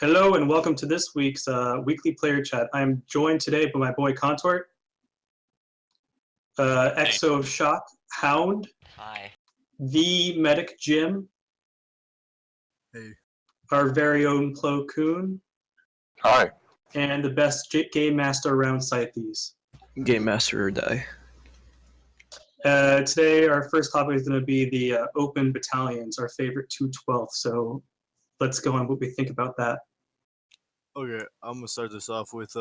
Hello and welcome to this week's weekly player chat. I'm joined today by my boy Contort, Hey. Exo Shock, Hound, Hi. the Medic Jim, Hey. our very own Plo Koon, Hi. and the best game master around Scythes. Game Master or Die. Today, our first topic is going to be the open battalions, our favorite 212th. So let's go on what we think about that. Okay, I'm gonna start this off with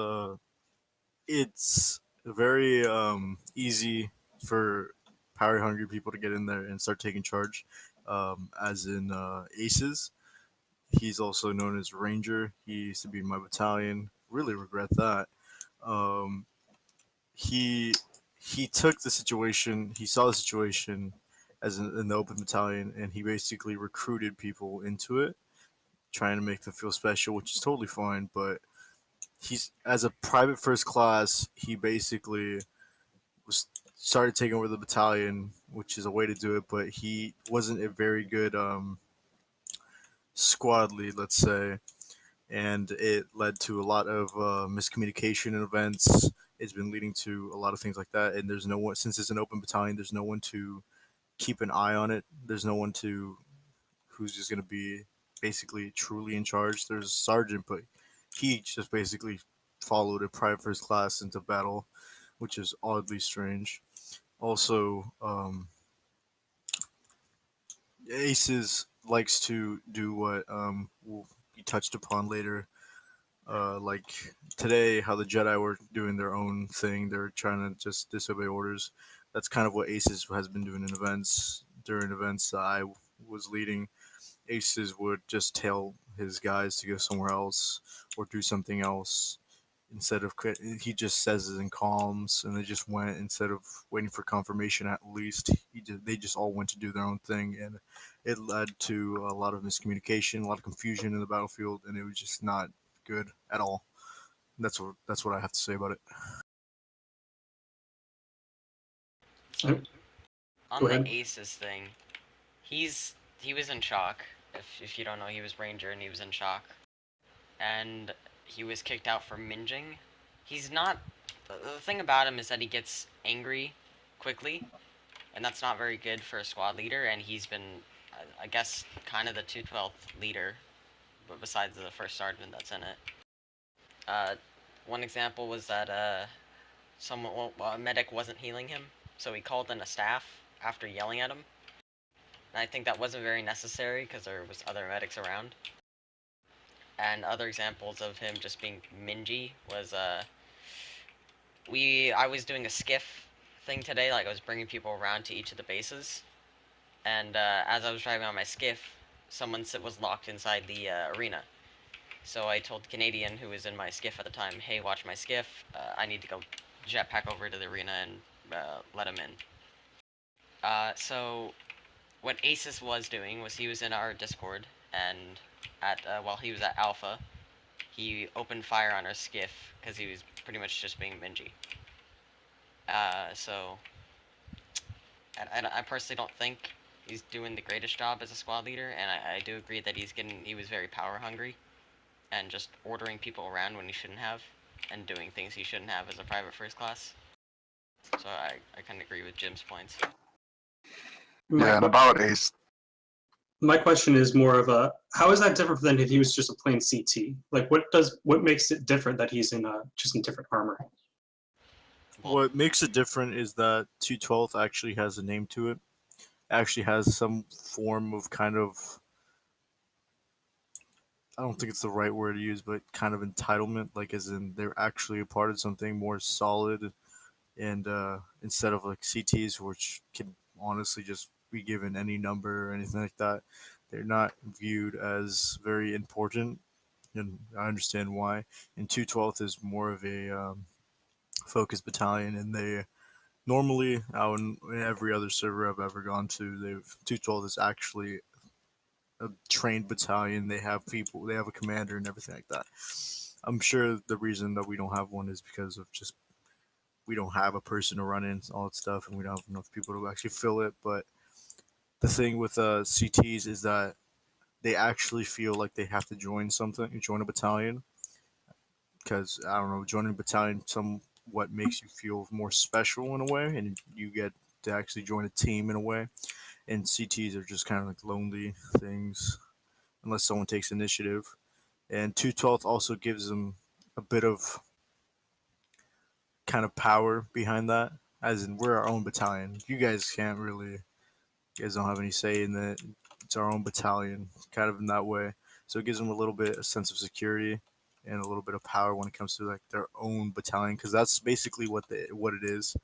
it's very easy for power hungry people to get in there and start taking charge. As in Aces, he's also known as Ranger. He used to be in my battalion. Really regret that. Um, he he took the situation. He saw the situation as in the open battalion, and he basically recruited people into it, trying to make them feel special, which is totally fine. But he's as a private first class, he basically was started taking over the battalion, which is a way to do it. But he wasn't a very good squad lead, let's say, and it led to a lot of miscommunication in events. It's been leading to a lot of things like that, and there's no one, since it's an open battalion. There's no one to keep an eye on it. There's no one to who's just going to be basically truly in charge. There's a sergeant, but he just basically followed a private first class into battle, which is oddly strange. Also, Aces likes to do what will be touched upon later. Like today, how the Jedi were doing their own thing. They're trying to just disobey orders. That's kind of what Aces has been doing in events. During events that I was leading, Aces would just tell his guys to go somewhere else or do something else instead of he just says it in calms, and they just went instead of waiting for confirmation. At least they just all went to do their own thing, and it led to a lot of miscommunication, a lot of confusion in the battlefield, and it was just not good at all. That's what I have to say about it. So, Go on ahead. the Aces thing, he was in shock. If you don't know, he was Ranger and he was in shock, and he was kicked out for minging. He's not. The thing about him is that he gets angry quickly, and that's not very good for a squad leader. And he's been, I guess, kind of the 212th leader, but besides the first sergeant that's in it. One example was that a medic wasn't healing him, so he called in a staff after yelling at him. And I think that wasn't very necessary because there was other medics around. And other examples of him just being mingy was I was doing a skiff thing today, like I was bringing people around to each of the bases, and as I was driving on my skiff, someone was locked inside the arena. So I told Canadian, who was in my skiff at the time, hey, watch my skiff. I need to go jetpack over to the arena and let him in. So what Aces was doing was he was in our Discord, and while he was at Alpha, he opened fire on our skiff because he was pretty much just being mingy. So I personally don't think he's doing the greatest job as a squad leader, and I do agree that he was very power hungry and just ordering people around when he shouldn't have, and doing things he shouldn't have as a private first class. So I kind of agree with Jim's points. Yeah, and about Ace, My question is more of a how is that different than if he was just a plain CT? Like what makes it different that he's in just in different armor? What makes it different is that 212th actually has a name to it. Actually has some form of kind of, I don't think it's the right word to use, but kind of entitlement, like as in they're actually a part of something more solid, and instead of like CTs, which can honestly just be given any number or anything like that, they're not viewed as very important, and I understand why. And 212th is more of a focused battalion, and they normally out in every other server I've ever gone to, 212th is actually a trained battalion. They have people, they have a commander and everything like that. I'm sure the reason that we don't have one is because of just we don't have a person to run in all that stuff, and we don't have enough people to actually fill it. But the thing with CTs is that they actually feel like they have to join a battalion. Because I don't know, joining a battalion somewhat makes you feel more special in a way, and you get to actually join a team in a way. And CTs are just kind of like lonely things, unless someone takes initiative. And 212th also gives them a bit of kind of power behind that, as in we're our own battalion. You guys can't really, you guys don't have any say in that. It's our own battalion, kind of in that way. So it gives them a sense of security and a little bit of power when it comes to like their own battalion, because that's basically what it is.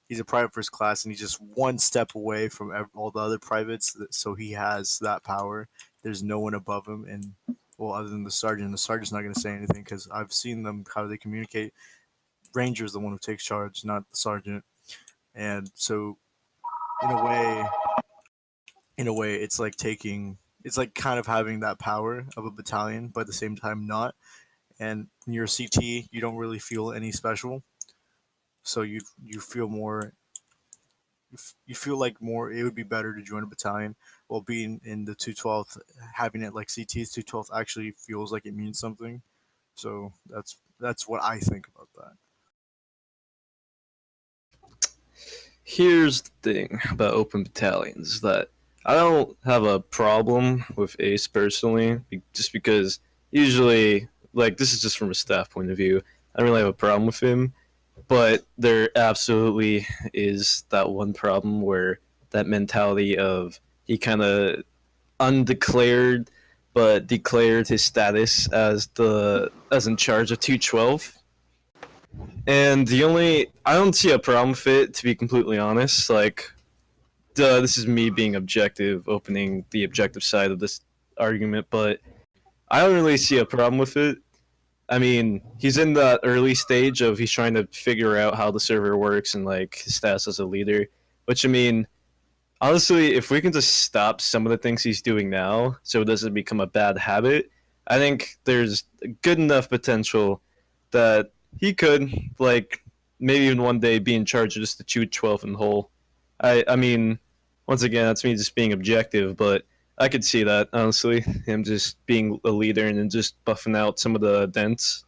He's a private first class, and he's just one step away from all the other privates, so he has that power. There's no one above him, and well, other than the sergeant. The sergeant's not going to say anything because I've seen them how they communicate. Ranger's the one who takes charge, not the sergeant. And so, in a way, it's like kind of having that power of a battalion, but at the same time not. And when you're a CT, you don't really feel any special, so you feel more. You feel like more. It would be better to join a battalion. While being in the 212th, having it like CT's 212th actually feels like it means something. So that's what I think about that. Here's the thing about open battalions that I don't have a problem with Ace personally, just because usually, like, this is just from a staff point of view, I don't really have a problem with him, but there absolutely is that one problem where that mentality of he kind of undeclared but declared his status as in charge of 212. And I don't see a problem with it, to be completely honest. Like, this is me being objective, opening the objective side of this argument, but I don't really see a problem with it. I mean, he's in that early stage of he's trying to figure out how the server works and like his status as a leader. Which, I mean, honestly, if we can just stop some of the things he's doing now, so it doesn't become a bad habit, I think there's good enough potential that he could, like, maybe even one day be in charge of just the 212 in whole. I mean, once again, that's me just being objective, but I could see that, honestly, him just being a leader and then just buffing out some of the dents.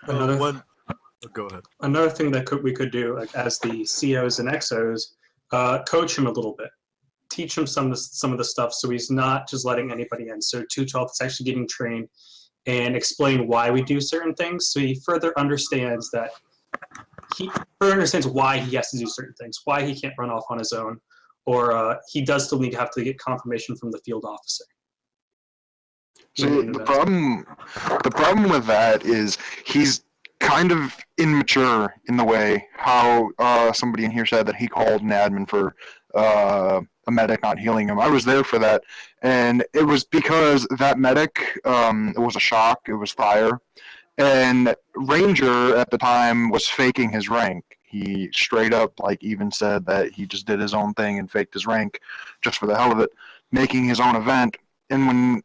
Another Go ahead. another thing that we could do, like as the COs and XOs, coach him a little bit, teach him some of the stuff, so he's not just letting anybody in. So 212 is actually getting trained and explain why we do certain things, so he further understands why he has to do certain things, why he can't run off on his own, or he does still have to get confirmation from the field officer. See, the problem with that is he's kind of immature in the way how somebody in here said that he called an admin for a medic not healing him. I was there for that, and it was because that medic, it was a shock, it was fire, and Ranger at the time was faking his rank. He straight up even said that he just did his own thing and faked his rank just for the hell of it, making his own event. And when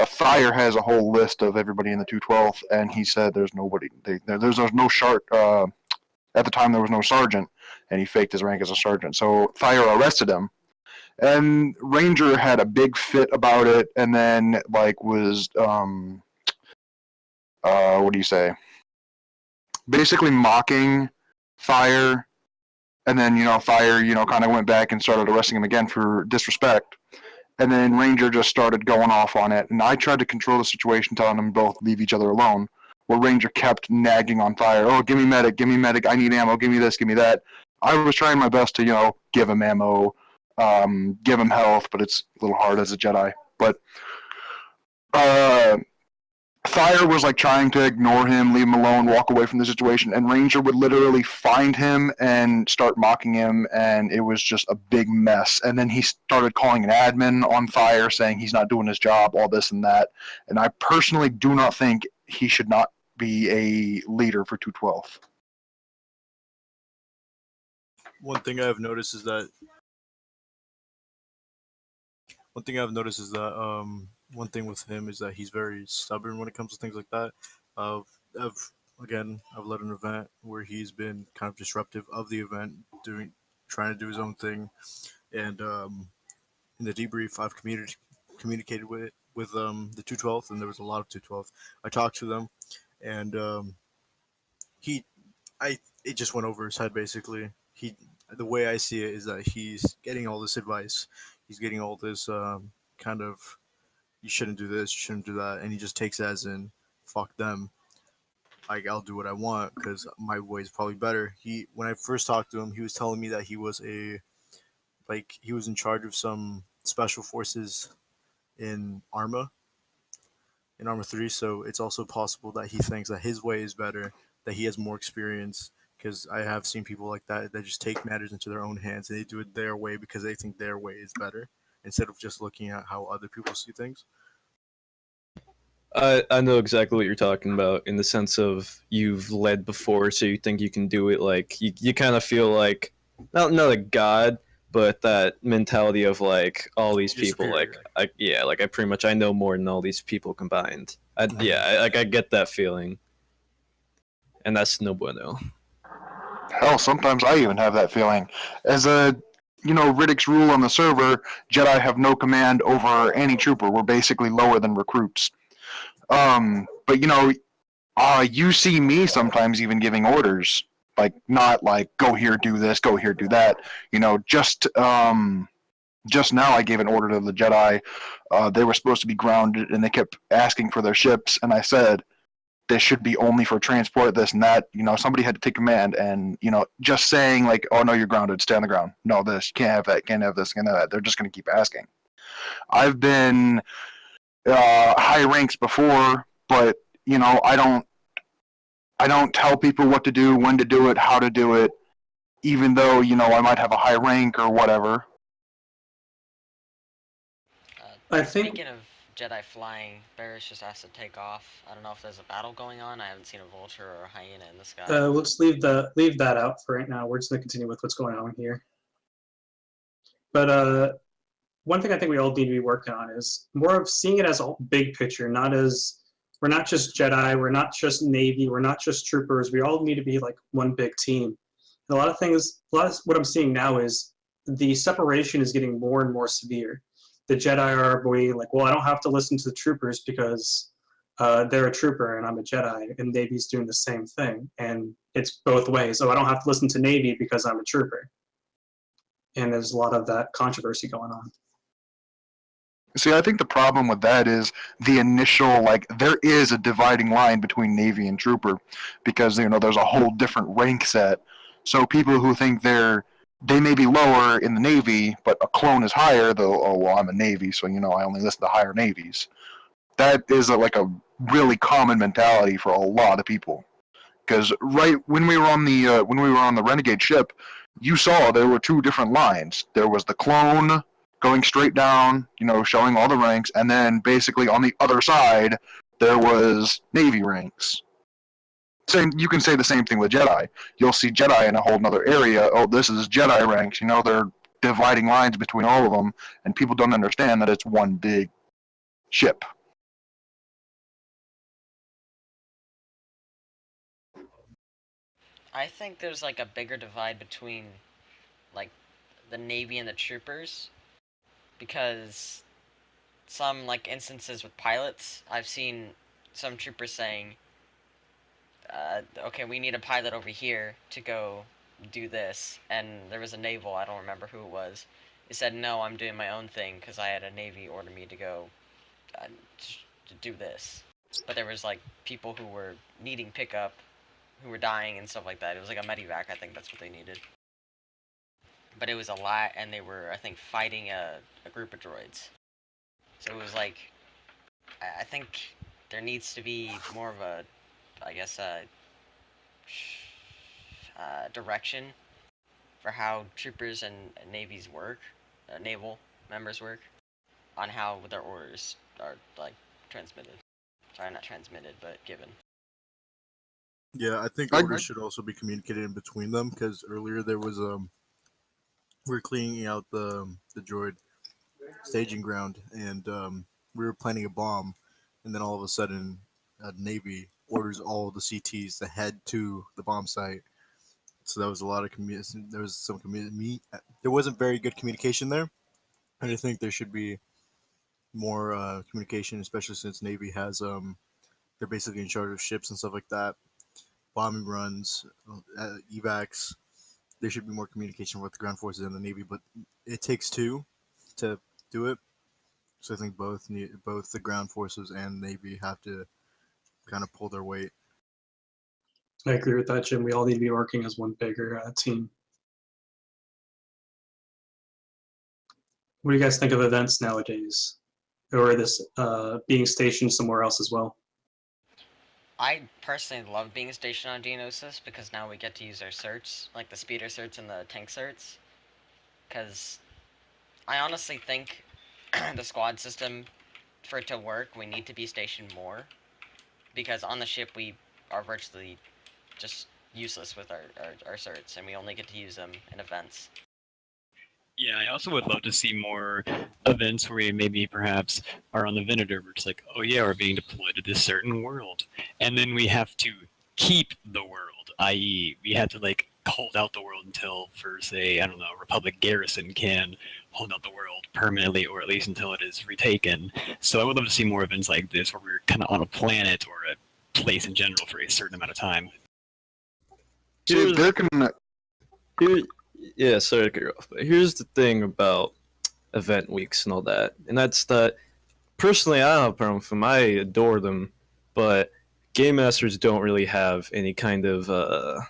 Thayer has a whole list of everybody in the 212th, and he said there's nobody, there's no chart. At the time, there was no sergeant, and he faked his rank as a sergeant. So Thayer arrested him, and Ranger had a big fit about it, and then was what do you say? Basically mocking Thayer, and then Thayer kind of went back and started arresting him again for disrespect. And then Ranger just started going off on it. And I tried to control the situation, telling them both leave each other alone. Well, Ranger kept nagging on Thayer. Oh, give me medic, I need ammo, give me this, give me that. I was trying my best to, give him ammo, give him health, but it's a little hard as a Jedi. But Thayer was trying to ignore him, leave him alone, walk away from the situation, and Ranger would literally find him and start mocking him, and it was just a big mess. And then he started calling an admin on Thayer, saying he's not doing his job, all this and that. And I personally do not think he should not be a leader for 212. One thing I've noticed is that one thing with him is that he's very stubborn when it comes to things like that. I've led an event where he's been kind of disruptive of the event, trying to do his own thing. And in the debrief, I've communicated with the 212th, and there was a lot of 212th. I talked to them, and he I it just went over his head basically. The way I see it is that he's getting all this advice, he's getting all this kind of you shouldn't do this, you shouldn't do that, and he just takes it as in fuck them. Like I'll do what I want because my way is probably better. When I first talked to him, he was telling me that he was in charge of some special forces in Arma 3, so it's also possible that he thinks that his way is better, that he has more experience. Because I have seen people like that just take matters into their own hands and they do it their way because they think their way is better instead of just looking at how other people see things. I know exactly what you're talking about in the sense of you've led before, so you think you can do it. Like you kind of feel like not a god, but that mentality of like all these You're people. superior. Like I pretty much I know more than all these people combined. I get that feeling, and that's no bueno. Hell, sometimes I even have that feeling. As a, Riddick's rule on the server, Jedi have no command over any trooper. We're basically lower than recruits. But you see me sometimes even giving orders, like not like go here, do this, go here, do that. Just now I gave an order to the Jedi. They were supposed to be grounded, and they kept asking for their ships, and I said, this should be only for transport, this and that. Somebody had to take command, and just saying like, oh no, you're grounded, stay on the ground. No, this, can't have that, can't have this, can't have that. They're just going to keep asking. I've been high ranks before, but I don't tell people what to do, when to do it, how to do it, even though I might have a high rank or whatever. I think- Speaking of Jedi flying, Barris just asked to take off. I don't know if there's a battle going on. I haven't seen a vulture or a hyena in the sky. Let's leave that out for right now. We're just gonna continue with what's going on here. But one thing I think we all need to be working on is more of seeing it as a big picture, not as we're not just Jedi, we're not just Navy, we're not just troopers. We all need to be like one big team. And a lot of what I'm seeing now is the separation is getting more and more severe. The Jedi are being like, well, I don't have to listen to the troopers because they're a trooper and I'm a Jedi, and Navy's doing the same thing. And it's both ways. So I don't have to listen to Navy because I'm a trooper. And there's a lot of that controversy going on. See, I think the problem with that is the initial, there is a dividing line between Navy and Trooper because, there's a whole different rank set. So people who think they may be lower in the Navy, but a clone is higher, though, oh, well, I'm a Navy, so, I only listen to higher Navies. That is a really common mentality for a lot of people. Because right when we were on the Renegade ship, you saw there were two different lines. There was the clone going straight down, showing all the ranks, and then basically on the other side, there was Navy ranks. You can say the same thing with Jedi. You'll see Jedi in a whole other area. Oh, this is Jedi ranks. They're dividing lines between all of them, and people don't understand that it's one big ship. I think there's like a bigger divide between like the Navy and the troopers, because some like instances with pilots, I've seen some troopers saying, okay, we need a pilot over here to go do this, and there was a naval, I don't remember who it was, it said, no, I'm doing my own thing because I had a Navy order me to go to do this. But there was like people who were needing pickup, who were dying and stuff like that. It was like a medevac, I think that's what they needed. But it was a lot, and they were, I think, fighting a group of droids. So it was like, I think there needs to be more of a, I guess, direction for how troopers and navies work, naval members work, on how their orders are, like, transmitted. Sorry, not transmitted, but given. Yeah, I think orders should also be communicated in between them, because earlier there was we were cleaning out the droid staging ground, and we were planting a bomb, and then all of a sudden, Navy orders all of the CTs to head to the bomb site. So that was a lot of there wasn't very good communication there, and I think there should be more communication, especially since Navy has they're basically in charge of ships and stuff like that, bombing runs, evacs. There should be more communication with the ground forces and the Navy, but it takes two to do it. So I think both the ground forces and Navy have to kind of pull their weight. I agree with that, Jim. We all need to be working as one bigger team. What do you guys think of events nowadays? Or this being stationed somewhere else as well? I personally love being stationed on Geonosis because now we get to use our certs, like the speeder certs and the tank certs. Because I honestly think the squad system, for it to work, we need to be stationed more. Because on the ship we are virtually just useless with our certs, and we only get to use them in events. Yeah, I also would love to see more events where we maybe perhaps are on the Venator, where it's like, oh yeah, we're being deployed to this certain world. And then we have to keep the world, i.e. we have to like hold out the world until, for say, I don't know, Republic Garrison can hold out the world permanently, or at least until it is retaken. So I would love to see more events like this where we're kind of on a planet or a place in general for a certain amount of time. See, there can. Yeah, sorry to cut you off, but here's the thing about event weeks and all that, and that's that personally I don't have a problem with them. I adore them, but game masters don't really have any kind of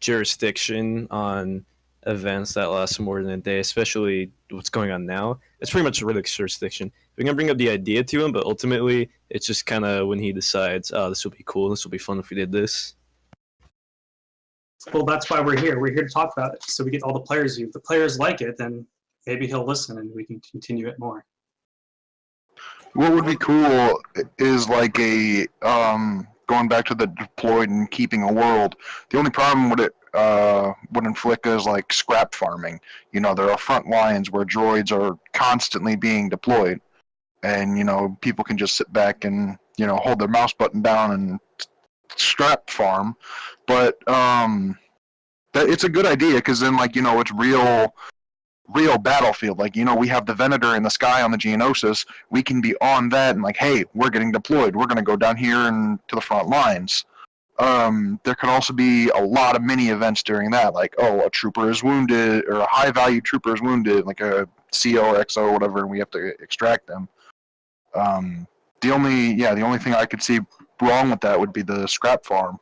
jurisdiction on events that last more than a day, especially what's going on now. It's pretty much Riddick's jurisdiction. We can bring up the idea to him, but ultimately it's just kind of when he decides, oh, this will be cool, this will be fun if we did this. Well, that's why we're here. We're here to talk about it, so we get all the players' view. If the players like it, then maybe he'll listen and we can continue it more. What would be cool is like a going back to the deployed and keeping a world. The only problem with it would inflict is like scrap farming. You know, there are front lines where droids are constantly being deployed, and you know people can just sit back and hold their mouse button down and scrap farm. But that it's a good idea because then it's real battlefield. We have the Venator in the sky on the Geonosis. We can be on that and hey, we're getting deployed. We're going to go down here and to the front lines. There could also be a lot of mini events during that, a trooper is wounded or a high value trooper is wounded, like a CO or XO or whatever, and we have to extract them. The only thing I could see wrong with that would be the scrap farm.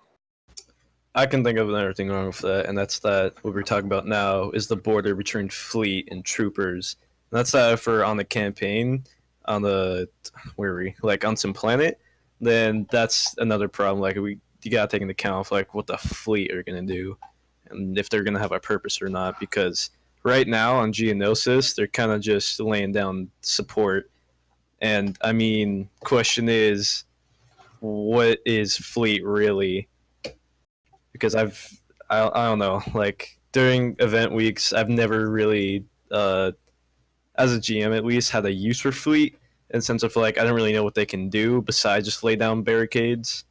I can think of another thing wrong with that, and that's that what we're talking about now is the border between fleet and troopers. And that's that if we're on the campaign, on the on some planet, then that's another problem. You gotta take into account of what the fleet are gonna do, and if they're gonna have a purpose or not. Because right now on Geonosis, they're kind of just laying down support. And I mean, question is, what is fleet really? Because I don't know, during event weeks, I've never really, as a GM at least, had a use for fleet in the sense of I don't really know what they can do besides just lay down barricades.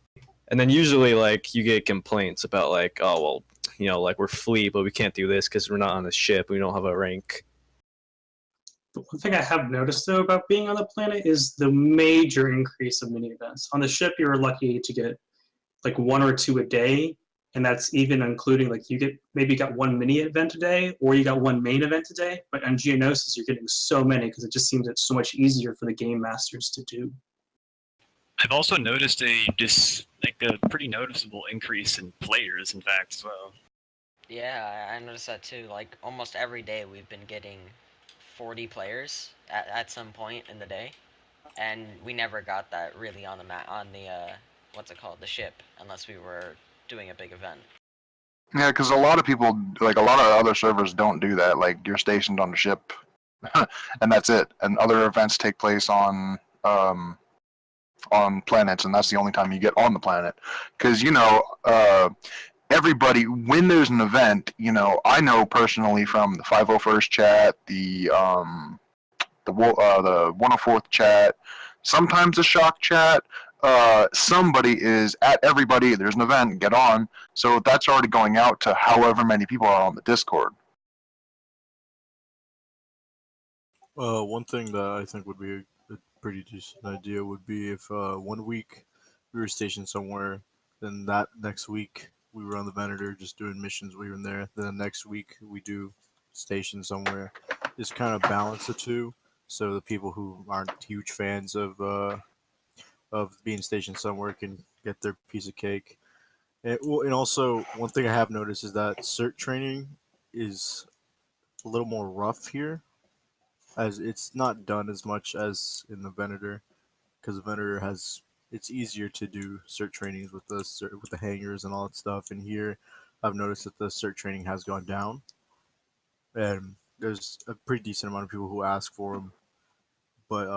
And then usually you get complaints about oh well, we're fleet but we can't do this because we're not on a ship, we don't have a rank. The one thing I have noticed though about being on the planet is the major increase of mini events. On the ship you were lucky to get one or two a day. And that's even including you got one mini event a day, or you got one main event a day. But on Geonosis, you're getting so many because it just seems it's so much easier for the game masters to do. I've also noticed a pretty noticeable increase in players, in fact, as well. Yeah, I noticed that too. Almost every day we've been getting 40 players at some point in the day, and we never got that really on the the ship, unless we were doing a big event. Yeah, because a lot of people, a lot of other servers don't do that. You're stationed on the ship, and that's it. And other events take place on planets, and that's the only time you get on the planet. Because everybody, when there's an event, I know personally from the 501st chat, the 104th chat, sometimes the shock chat. Somebody is at everybody, there's an event, get on. So that's already going out to however many people are on the Discord. One thing that I think would be pretty decent idea would be if 1 week we were stationed somewhere, then that next week we were on the Venator just doing missions we were in there. Then the next week we do station somewhere. Just kind of balance the two, so the people who aren't huge fans of being stationed somewhere can get their piece of cake. And also one thing I have noticed is that cert training is a little more rough here, as it's not done as much as in the Venator, because the Venator has it's easier to do cert trainings with with the hangars and all that stuff. And here, I've noticed that the cert training has gone down, and there's a pretty decent amount of people who ask for them. But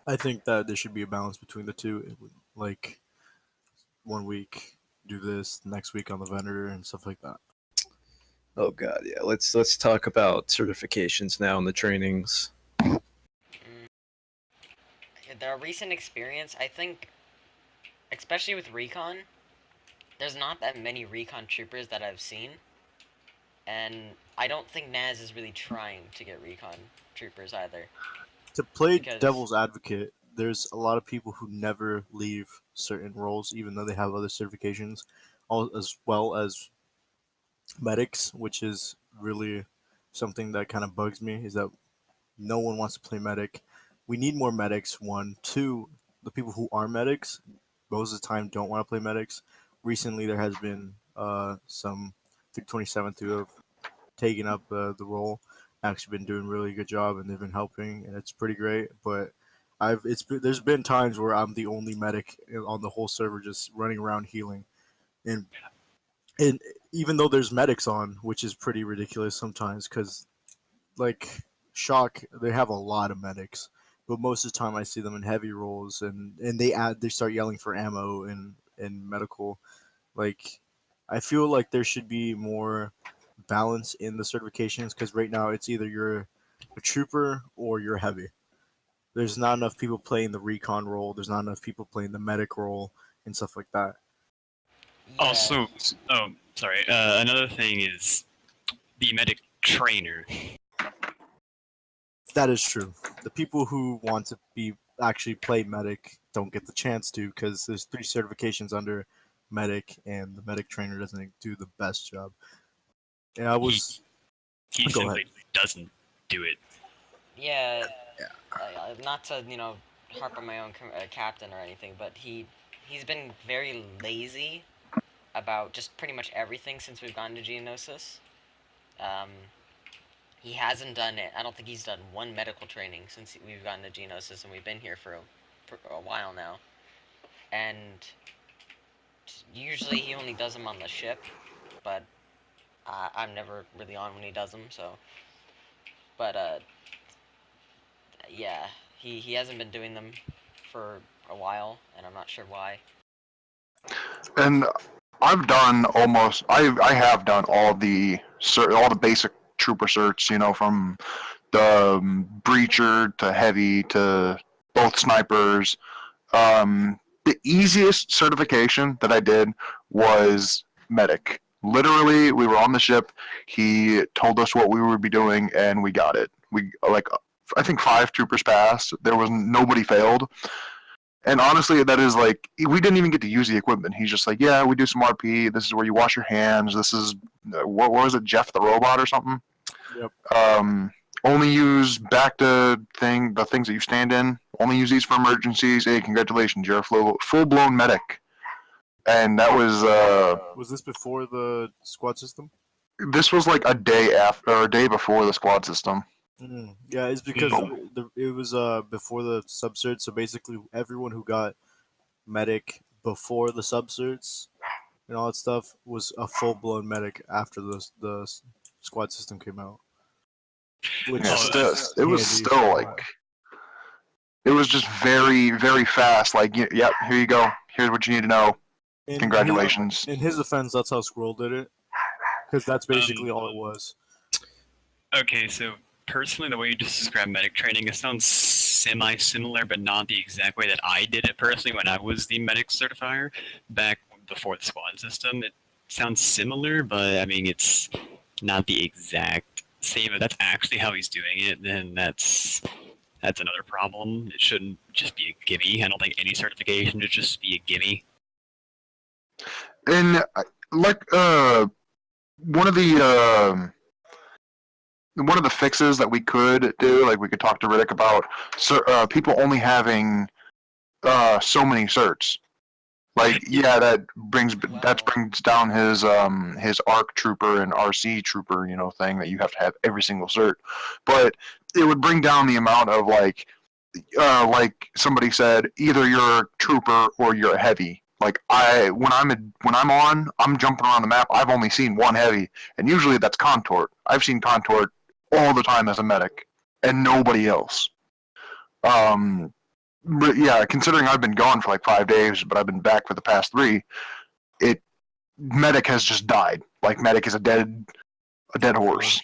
I think that there should be a balance between the two. Like 1 week do this, next week on the Venator and stuff like that. Oh god, yeah. Let's talk about certifications now and the trainings. The recent experience, I think, especially with recon, there's not that many recon troopers that I've seen, and I don't think Naz is really trying to get recon troopers either. To play Because- devil's advocate, there's a lot of people who never leave certain roles, even though they have other certifications, as well as medics, which is really something that kind of bugs me. Is that no one wants to play medic. We need more medics. One, two, the people who are medics most of the time don't want to play medics. Recently, there has been some 327th who have taken up the role, actually been doing a really good job, and they've been helping, and it's pretty great. But there's been times where I'm the only medic on the whole server, just running around healing, and even though there's medics on, which is pretty ridiculous sometimes, because like Shock, they have a lot of medics, but most of the time I see them in heavy roles, and they start yelling for ammo and medical. Like, I feel like there should be more balance in the certifications, because right now it's either you're a trooper or you're heavy. There's not enough people playing the recon role. There's not enough people playing the medic role and stuff like that. Yeah. Also, oh, sorry. Another thing is the medic trainer. That is true. The people who want to actually play medic don't get the chance to, because there's 3 certifications under medic, and the medic trainer doesn't do the best job. And I was He Go simply doesn't do it. Yeah, not to, harp on my own captain or anything, but he's been very lazy about just pretty much everything since we've gone to Geonosis. He hasn't done it. I don't think he's done one medical training since we've gotten to Geonosis, and we've been here for a while now. And usually he only does them on the ship, but I'm never really on when he does them, so. But, yeah, he hasn't been doing them for a while, and I'm not sure why. And I've done I have done all the basic trooper certs, from the breacher to heavy to both snipers. The easiest certification that I did was medic. Literally, we were on the ship. He told us what we would be doing, and we got it. I think 5 troopers passed. Nobody failed. And honestly, that is we didn't even get to use the equipment. He's just like, yeah, we do some RP. This is where you wash your hands. This is, what was it, Jeff the Robot or something? Yep. Only use the things that you stand in. Only use these for emergencies. Hey, congratulations, you're a full-blown medic. And that was... Was this before the squad system? This was like a day before the squad system. Yeah, it's because it was before the subcerts, so basically everyone who got medic before the subcerts and all that stuff was a full-blown medic after the squad system came out. Which It was just very, very fast. Like, yep, here you go. Here's what you need to know. Congratulations. In his defense, that's how Squirrel did it, because that's basically all it was. Okay, so personally, the way you just described medic training, it sounds semi-similar, but not the exact way that I did it personally when I was the medic certifier back before the squad system. It sounds similar, but I mean, it's not the exact same. If that's actually how he's doing it, then that's That's another problem. It shouldn't just be a gimme. I don't think any certification should just be a gimme. And like one of the fixes that we could do, like we could talk to Riddick about, people only having so many certs. Like, yeah, that brings down his ARC trooper and RC trooper, thing that you have to have every single cert. But it would bring down the amount of like somebody said, either you're a trooper or you're a heavy. Like when I'm jumping around the map, I've only seen one heavy, and usually that's Contort. I've seen Contort all the time as a medic, and nobody else. But yeah, considering I've been gone for like 5 days, but I've been back for the past 3, medic has just died. Like medic is a dead horse.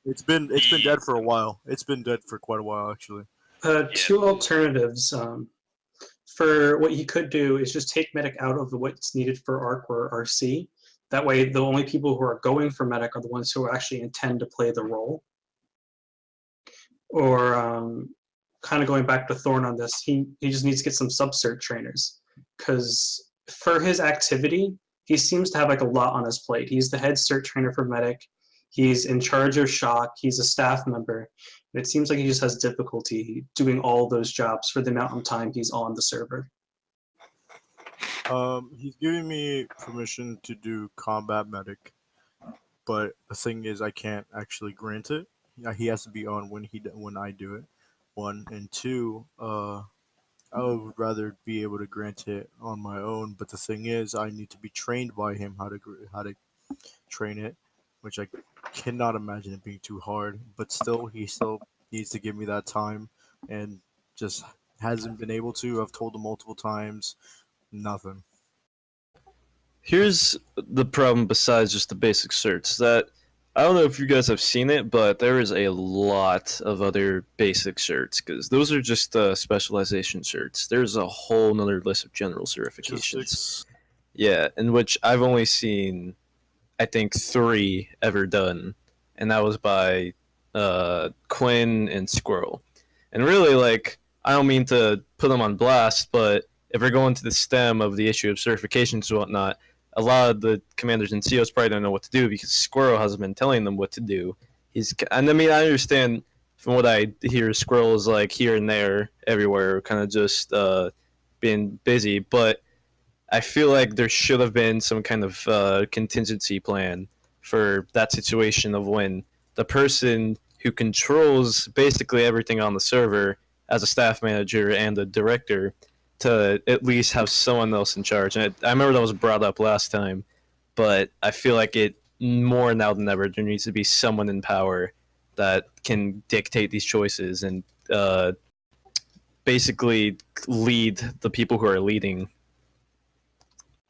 It's been dead for a while. It's been dead for quite a while, actually. 2 alternatives. For what he could do is just take medic out of what's needed for ARC or RC. That way, the only people who are going for medic are the ones who actually intend to play the role. Or kind of going back to Thorn on this, he just needs to get some sub-cert trainers. Because for his activity, he seems to have like a lot on his plate. He's the head cert trainer for medic. He's in charge of shock. He's a staff member. It seems like he just has difficulty doing all those jobs for the amount of time he's on the server. He's giving me permission to do combat medic, but the thing is, I can't actually grant it. He has to be on when I do it. 1 and 2. I would rather be able to grant it on my own, but the thing is, I need to be trained by him how to train it, which I cannot imagine it being too hard. But still, he still needs to give me that time, and just hasn't been able to. I've told him multiple times, nothing. Here's the problem besides just the basic certs, that I don't know if you guys have seen it, but there is a lot of other basic certs, because those are just specialization certs. There's a whole nother list of general certifications. Yeah, in which I've only seen, I think, 3 ever done, and that was by Quinn and Squirrel. And really, like, I don't mean to put them on blast, but if we're going to the stem of the issue of certifications and whatnot, a lot of the commanders and CEOs probably don't know what to do because Squirrel hasn't been telling them what to do. And I mean, I understand from what I hear, Squirrel is like here and there, everywhere, kind of just being busy, but I feel like there should have been some kind of contingency plan for that situation of when the person who controls basically everything on the server as a staff manager and a director to at least have someone else in charge. And I remember that was brought up last time, but I feel like it more now than ever, there needs to be someone in power that can dictate these choices and basically lead the people who are leading.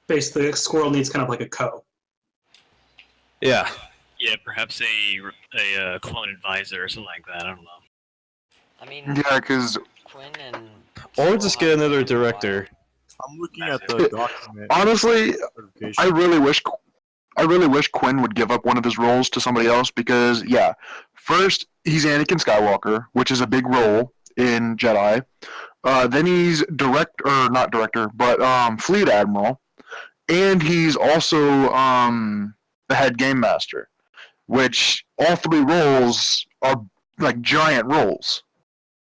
Basically, Squirrel needs kind of like a co. Yeah. Yeah, perhaps a clone advisor or something like that. I don't know. I mean, Yeah, because Quinn and Or just get another director. I'm looking at the document. honestly, certification. I really wish Quinn would give up one of his roles to somebody else because, yeah, first, he's Anakin Skywalker, which is a big role in Jedi. Then he's Fleet Admiral. And he's also the head game master, which all 3 roles are like giant roles.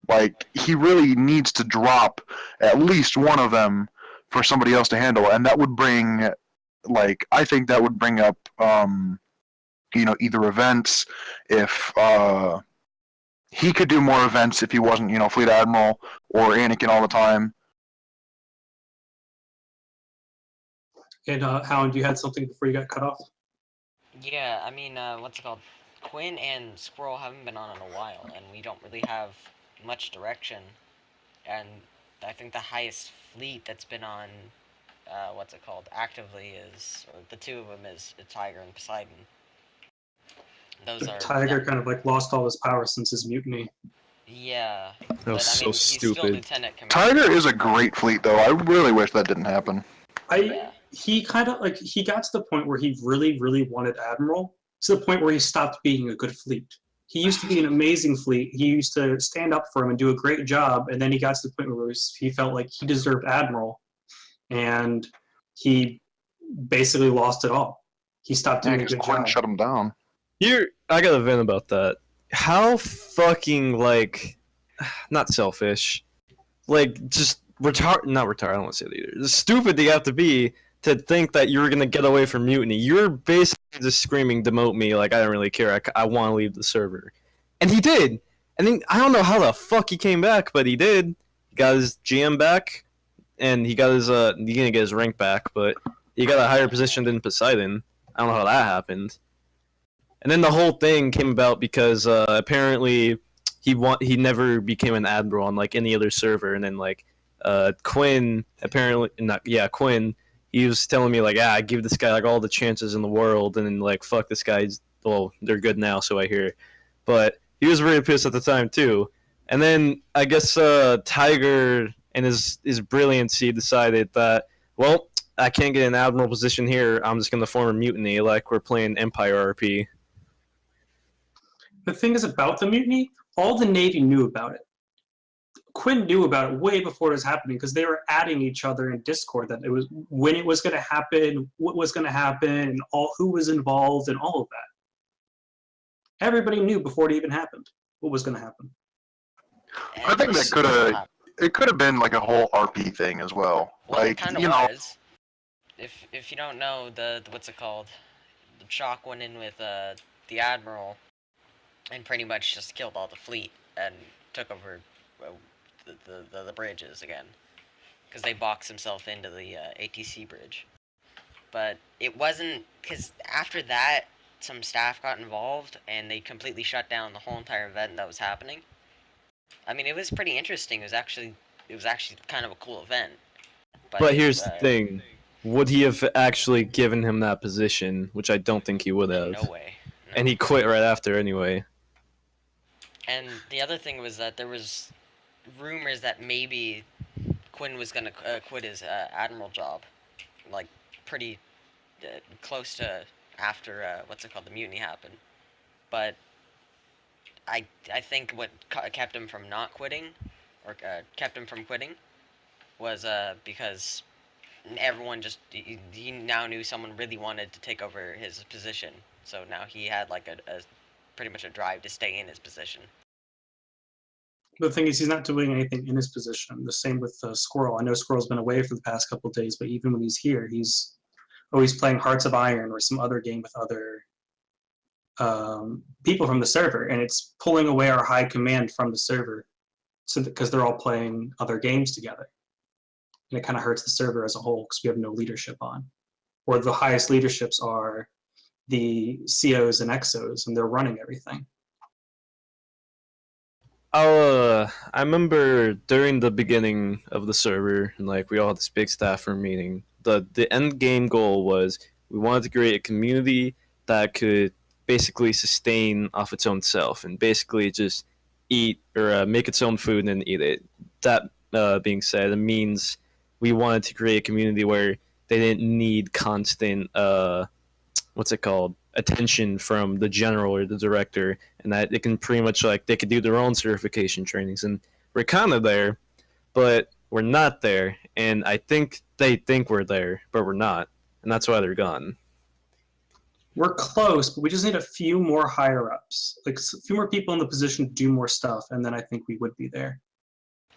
Like, he really needs to drop at least one of them for somebody else to handle, and that would bring, like, I think that would bring up, either events, if he could do more events if he wasn't, Fleet Admiral or Anakin all the time. And Hound, you had something before you got cut off? yeah, I mean, what's it called? Quinn and Squirrel haven't been on in a while, and we don't really have much direction. And I think the highest fleet that's been on, what's it called, actively is, or the 2 of them is Tiger and Poseidon. Those are Tiger kind of like lost all his power since his mutiny. Yeah. That was but, I so mean, he's still stupid. Lieutenant Commander. Tiger is a great fleet, though. I really wish that didn't happen. Yeah. He kind of like, he got to the point where he really, really wanted Admiral, to the point where he stopped being a good fleet. he used to be an amazing fleet. He used to stand up for him and do a great job, and then he got to the point where he felt like he deserved admiral, and he basically lost it all. He stopped Yeah, doing a because good Quinn job. shut him down. I got a vent about that. How fucking like, not selfish, like just not retarded. I don't want to say that either. Stupid do you have to be to think that you were gonna get away from mutiny? You're basically just screaming, "Demote me!" Like I don't really care. I want to leave the server, and he did. And then I don't know how the fuck he came back, but he did. He got his GM back, and he got his he didn't get his rank back, but he got a higher position than Poseidon. I don't know how that happened. And then the whole thing came about because apparently he never became an admiral on like any other server, and then like Quinn Quinn, he was telling me like, I give this guy like all the chances in the world, and then like fuck this guy's, well, they're good now, so I hear. But he was really pissed at the time too. And then I guess Tiger and his brilliancy decided that, well, I can't get an admiral position here. I'm just gonna form a mutiny like we're playing Empire RP. The thing is about the mutiny, all the Navy knew about it. Quinn knew about it way before it was happening because they were adding each other in Discord that it was when it was going to happen, what was going to happen, and who was involved, and all of that. Everybody knew before it even happened what was going to happen. I think that could have been like a whole RP thing as well. Well, Like it kind of was. If you don't know the what's it called, the Shock went in with the Admiral, and pretty much just killed all the fleet and took over the bridges again, because they boxed himself into the ATC bridge. But it wasn't, because after that, some staff got involved and they completely shut down the whole entire event that was happening. I mean, it was pretty interesting. It was actually kind of a cool event. But here's the thing. Would he have actually given him that position, which I don't think he would have. No way. No. And he quit right after anyway. And the other thing was that there was rumors that maybe Quinn was going to quit his admiral job, like pretty close to after the mutiny happened. But I think what kept him from not quitting, or kept him from quitting, was because everyone just he now knew someone really wanted to take over his position, so now he had like a pretty much a drive to stay in his position. The thing is, he's not doing anything in his position. The same with Squirrel. I know Squirrel's been away for the past couple of days, but even when he's here, he's always playing Hearts of Iron or some other game with other people from the server, and it's pulling away our high command from the server, so because they're all playing other games together, and it kind of hurts the server as a whole because we have no leadership on, or the highest leaderships are the COs and XOs, and they're running everything. I remember during the beginning of the server, and like we all had this big staff room meeting. The end game goal was we wanted to create a community that could basically sustain off its own self and basically just eat or make its own food and eat it. That being said, it means we wanted to create a community where they didn't need constant attention from the general or the director, and that it can pretty much like they could do their own certification trainings. And we're kind of there, but we're not there. And I think they think we're there, but we're not, and that's why they're gone. We're close, but we just need a few more higher ups, like a few more people in the position to do more stuff, and then I think we would be there.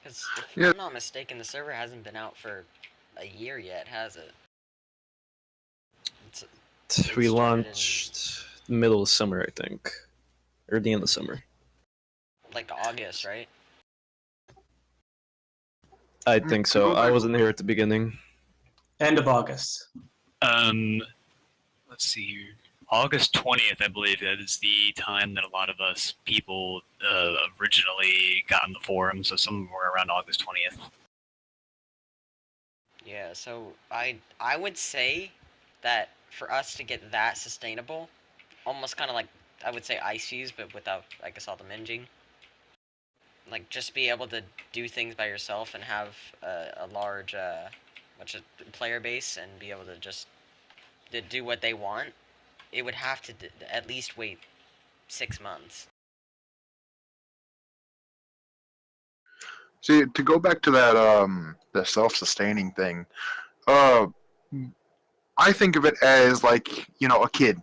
Because if I'm not mistaken, the server hasn't been out for a year yet, has it? We launched the middle of summer, I think, or the end of summer. Like August, right? I think so. I wasn't here at the beginning. End of August. Let's see here. August 20th, I believe, that is the time that a lot of us people originally got in the forum, so some were around August 20th. Yeah, so I would say that for us to get that sustainable, almost kind of like, I would say Ice Fuse, but without, I guess, all the minging. Like, just be able to do things by yourself and have a large player base and be able to just do what they want. It would have to at least wait 6 months. See, to go back to that the self-sustaining thing, uh, I think of it as like a kid.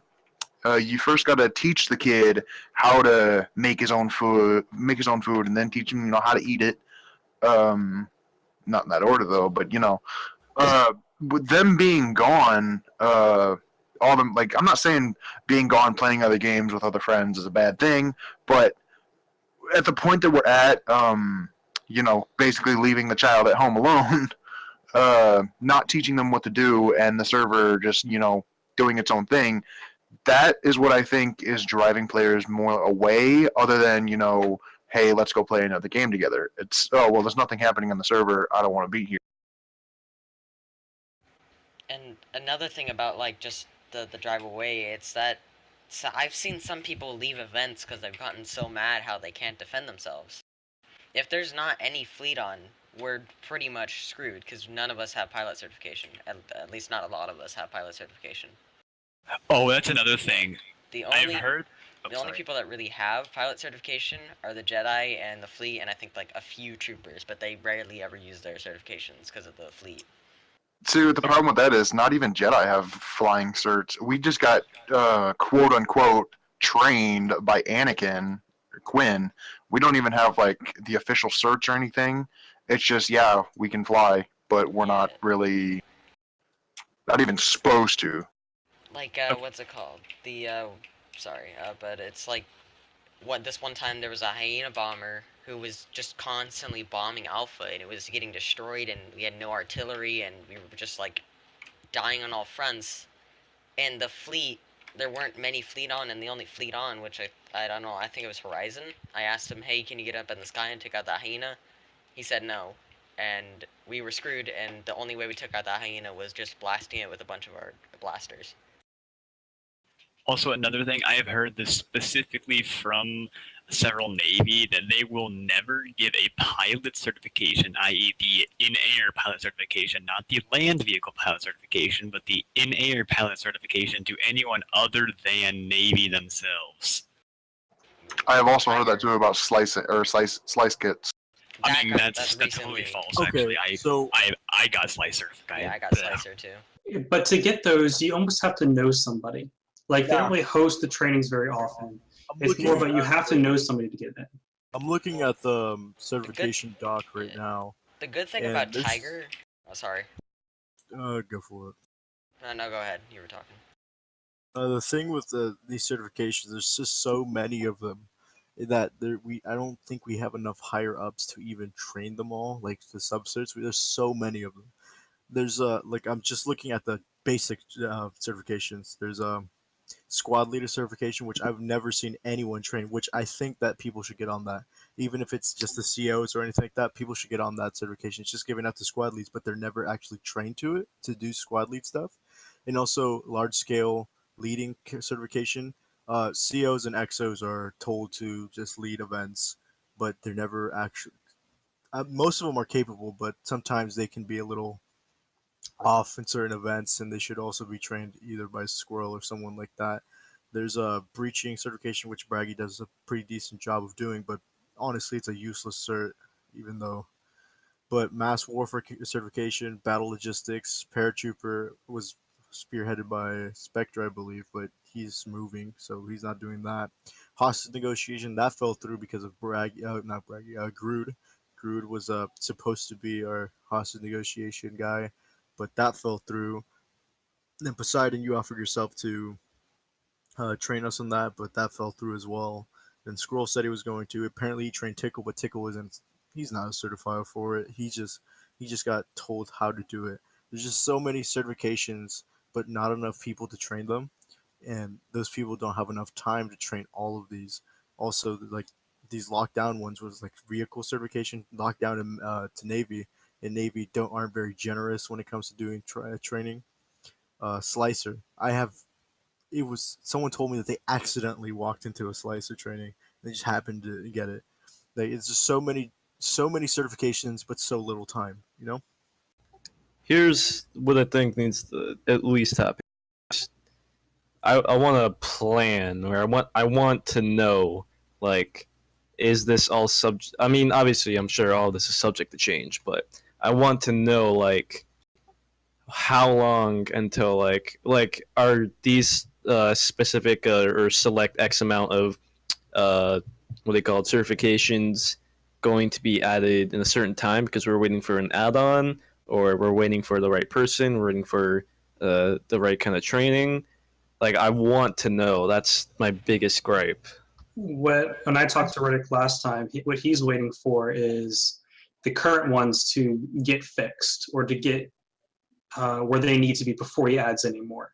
You first got to teach the kid how to make his own food, and then teach him how to eat it. Um, Not in that order though, but with them being gone, all them like I'm not saying being gone playing other games with other friends is a bad thing, but at the point that we're at, basically leaving the child at home alone, not teaching them what to do, and the server just doing its own thing. That is what I think is driving players more away, other than hey, let's go play another game together. It's there's nothing happening on the server. I don't want to be here. And another thing about like just the drive away, it's that I've seen some people leave events because they've gotten so mad how they can't defend themselves. If there's not any fleet on, we're pretty much screwed because none of us have pilot certification. At least not a lot of us have pilot certification. Oh, that's another thing. The I've only heard. the only people that really have pilot certification are the Jedi and the fleet, and I think like a few troopers, but they rarely ever use their certifications because of the fleet. See, what the problem with that is not even Jedi have flying certs. We just got quote unquote trained by Anakin or Quinn. We don't even have like the official certs or anything. It's just we can fly, but we're not really not even supposed to. Like what's it called? But it's like this one time there was a hyena bomber who was just constantly bombing Alpha, and it was getting destroyed, and we had no artillery, and we were just like dying on all fronts. And the fleet, there weren't many fleet on, and the only fleet on, which I don't know, I think it was Horizon. I asked him, hey, can you get up in the sky and take out that hyena? He said no, and we were screwed, and the only way we took out that hyena was just blasting it with a bunch of our blasters. Also, another thing, I have heard this specifically from several Navy, that they will never give a pilot certification, i.e. the in-air pilot certification, not the land vehicle pilot certification, but the in-air pilot certification to anyone other than Navy themselves. I have also heard that too about slice kits. I mean, that's totally false, actually. I got Slicer. Yeah, I got Slicer too. But to get those, you almost have to know somebody. Like, they don't really host the trainings very often. It's more about you have to know somebody to get in. I'm looking at the certification doc right now. The good thing about Tiger... Oh, sorry. Go for it. No, go ahead. You were talking. The thing with these certifications, there's just so many of them that I don't think we have enough higher ups to even train them all. Like the subcerts, there's so many of them. There's like I'm just looking at the basic certifications. There's squad leader certification, which I've never seen anyone train, which I think that people should get on that. Even if it's just the COs or anything like that, people should get on that certification. It's just given out to squad leads, but they're never actually trained to do squad lead stuff. And also large scale leading certification. COs and XOs are told to just lead events, but they're never actually. Most of them are capable, but sometimes they can be a little off in certain events, and they should also be trained either by Squirrel or someone like that. There's a breaching certification, which Braggy does a pretty decent job of doing, but honestly, it's a useless cert, even though. But mass warfare certification, battle logistics, paratrooper was spearheaded by Spectre, I believe, but he's moving, so he's not doing that. Hostage negotiation, that fell through because of Grood. Grood was supposed to be our hostage negotiation guy, but that fell through. Then Poseidon, you offered yourself to train us on that, but that fell through as well. Then Scroll said he was going to. Apparently he trained Tickle, but Tickle isn't. He's not certified for it. He just got told how to do it. There's just so many certifications, but not enough people to train them, and those people don't have enough time to train all of these. Also, like these lockdown ones was like vehicle certification, lockdown to Navy, and Navy aren't very generous when it comes to doing training. Slicer, someone told me that they accidentally walked into a Slicer training. They just happened to get it. Like, it's just so many certifications, but so little time. Here's what I think needs to at least happen. I want a plan, or I want to know, like, is this all subject? I mean, obviously, I'm sure all this is subject to change, but I want to know like how long until like are these specific or select X amount of what they call it, certifications going to be added in a certain time because we're waiting for an add-on, or we're waiting for the right person, we're waiting for the right kind of training. Like, I want to know. That's my biggest gripe. When I talked to Riddick last time, what he's waiting for is the current ones to get fixed or to get where they need to be before he adds any more.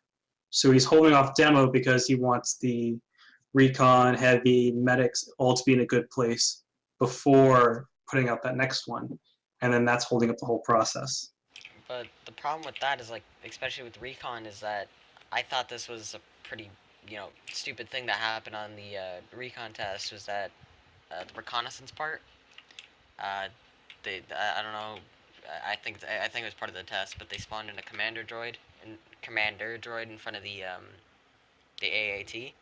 So he's holding off demo because he wants the recon, heavy, medics all to be in a good place before putting out that next one. And then that's holding up the whole process. But the problem with that is, like, especially with recon, is that I thought this was a pretty, stupid thing that happened on the recon test, was that the reconnaissance part. I don't know. I think it was part of the test, but they spawned in a commander droid in front of the AAT,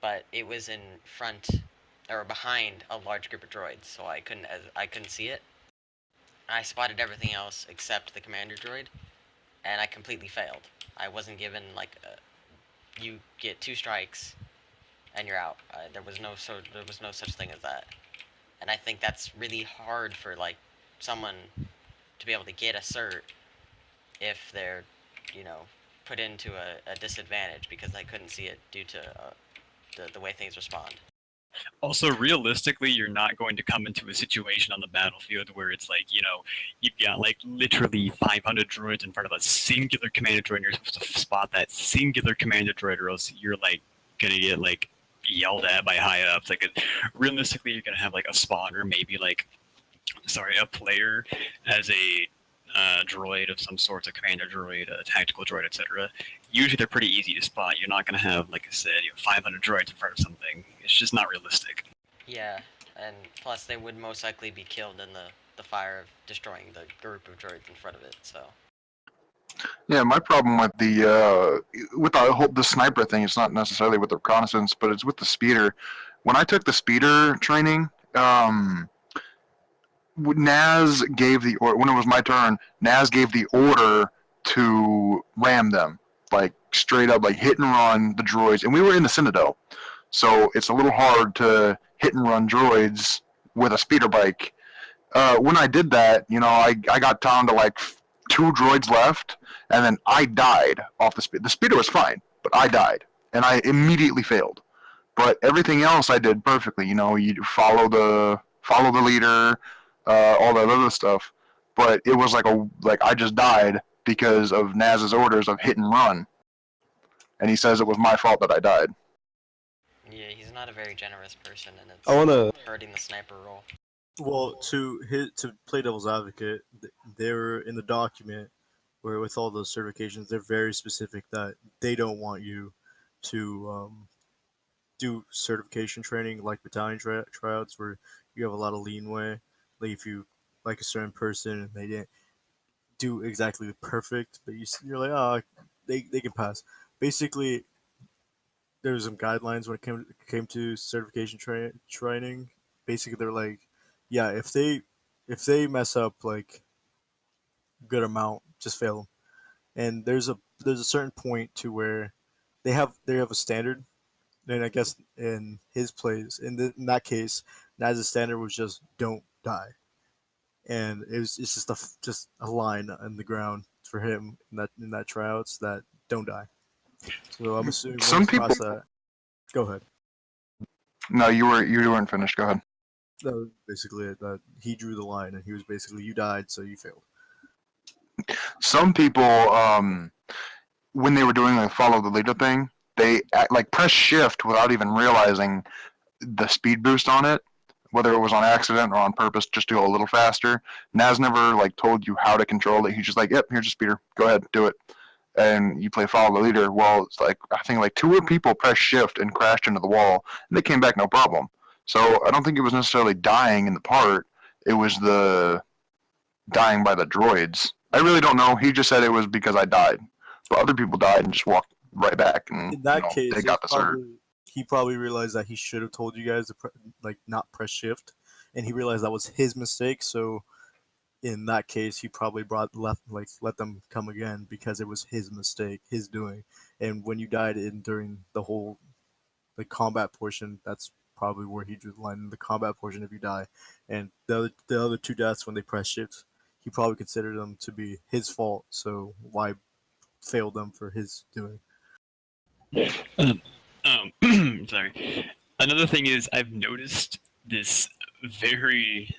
but it was in front or behind a large group of droids, so I couldn't see it. I spotted everything else except the commander droid, and I completely failed. I wasn't given you get 2 strikes and you're out. There was no such thing as that, and I think that's really hard for someone to be able to get a cert if they're put into a disadvantage because I couldn't see it due to the way things respond. Also, realistically, you're not going to come into a situation on the battlefield where it's you've got literally 500 droids in front of a singular commander droid, and you're supposed to spot that singular commander droid, or else you're gonna get yelled at by high ups. Realistically, you're gonna have a spawn, or maybe a player as a droid of some sort, a commander droid, a tactical droid, etc. Usually they're pretty easy to spot. You're not going to have, like I said, 500 droids in front of something. It's just not realistic. Yeah, and plus they would most likely be killed in the fire of destroying the group of droids in front of it, so. Yeah, my problem with the sniper thing, it's not necessarily with the reconnaissance, but it's with the speeder. When I took the speeder training, Naz gave the order, when it was my turn, Naz gave the order to ram them, straight up, hit and run the droids. And we were in the Citadel, so it's a little hard to hit and run droids with a speeder bike. When I did that, I got down to 2 droids left, and then I died off the speeder. The speeder was fine, but I died, and I immediately failed. But everything else I did perfectly. You follow the leader, all that other stuff, but it was I just died because of Naz's orders of hit and run, and he says it was my fault that I died. Yeah, he's not a very generous person, and it's I wanna hurting the sniper role. Well, to play devil's advocate, they're in the document where with all those certifications, they're very specific that they don't want you to do certification training like battalion tryouts where you have a lot of leeway. If you like a certain person and they didn't do exactly perfect, but you're they can pass. Basically, there's some guidelines when it came to certification training. Basically, they're yeah, if they mess up good amount, just fail them. And there's a certain point to where they have a standard. And I guess in his place, in that case, Naz's standard was just don't die, and it's just a line on the ground for him in that tryouts that don't die. So I'm assuming Some people. Go ahead. No, you weren't finished. Go ahead. That was basically it. That he drew the line, and he was basically, you died, so you failed. Some people, when they were doing the follow the leader thing, they press shift without even realizing the speed boost on it, whether it was on accident or on purpose, just to go a little faster. Naz never told you how to control it. He's just yep, here's a speeder, go ahead, do it, and you play follow the leader. Well, it's I think 2 people pressed shift and crashed into the wall, and they came back no problem. So I don't think it was necessarily dying in the part. It was the dying by the droids. I really don't know. He just said it was because I died, but other people died and just walked right back, and In that case, they got the cert. he probably realized that he should have told you guys to not press shift, and he realized that was his mistake. So in that case, he probably let them come again because it was his mistake, his doing. And when you died during the whole combat portion, that's probably where he drew the line in the combat portion if you die. And the other two deaths when they press shift, he probably considered them to be his fault. So why fail them for his doing? Sorry. Another thing is I've noticed this very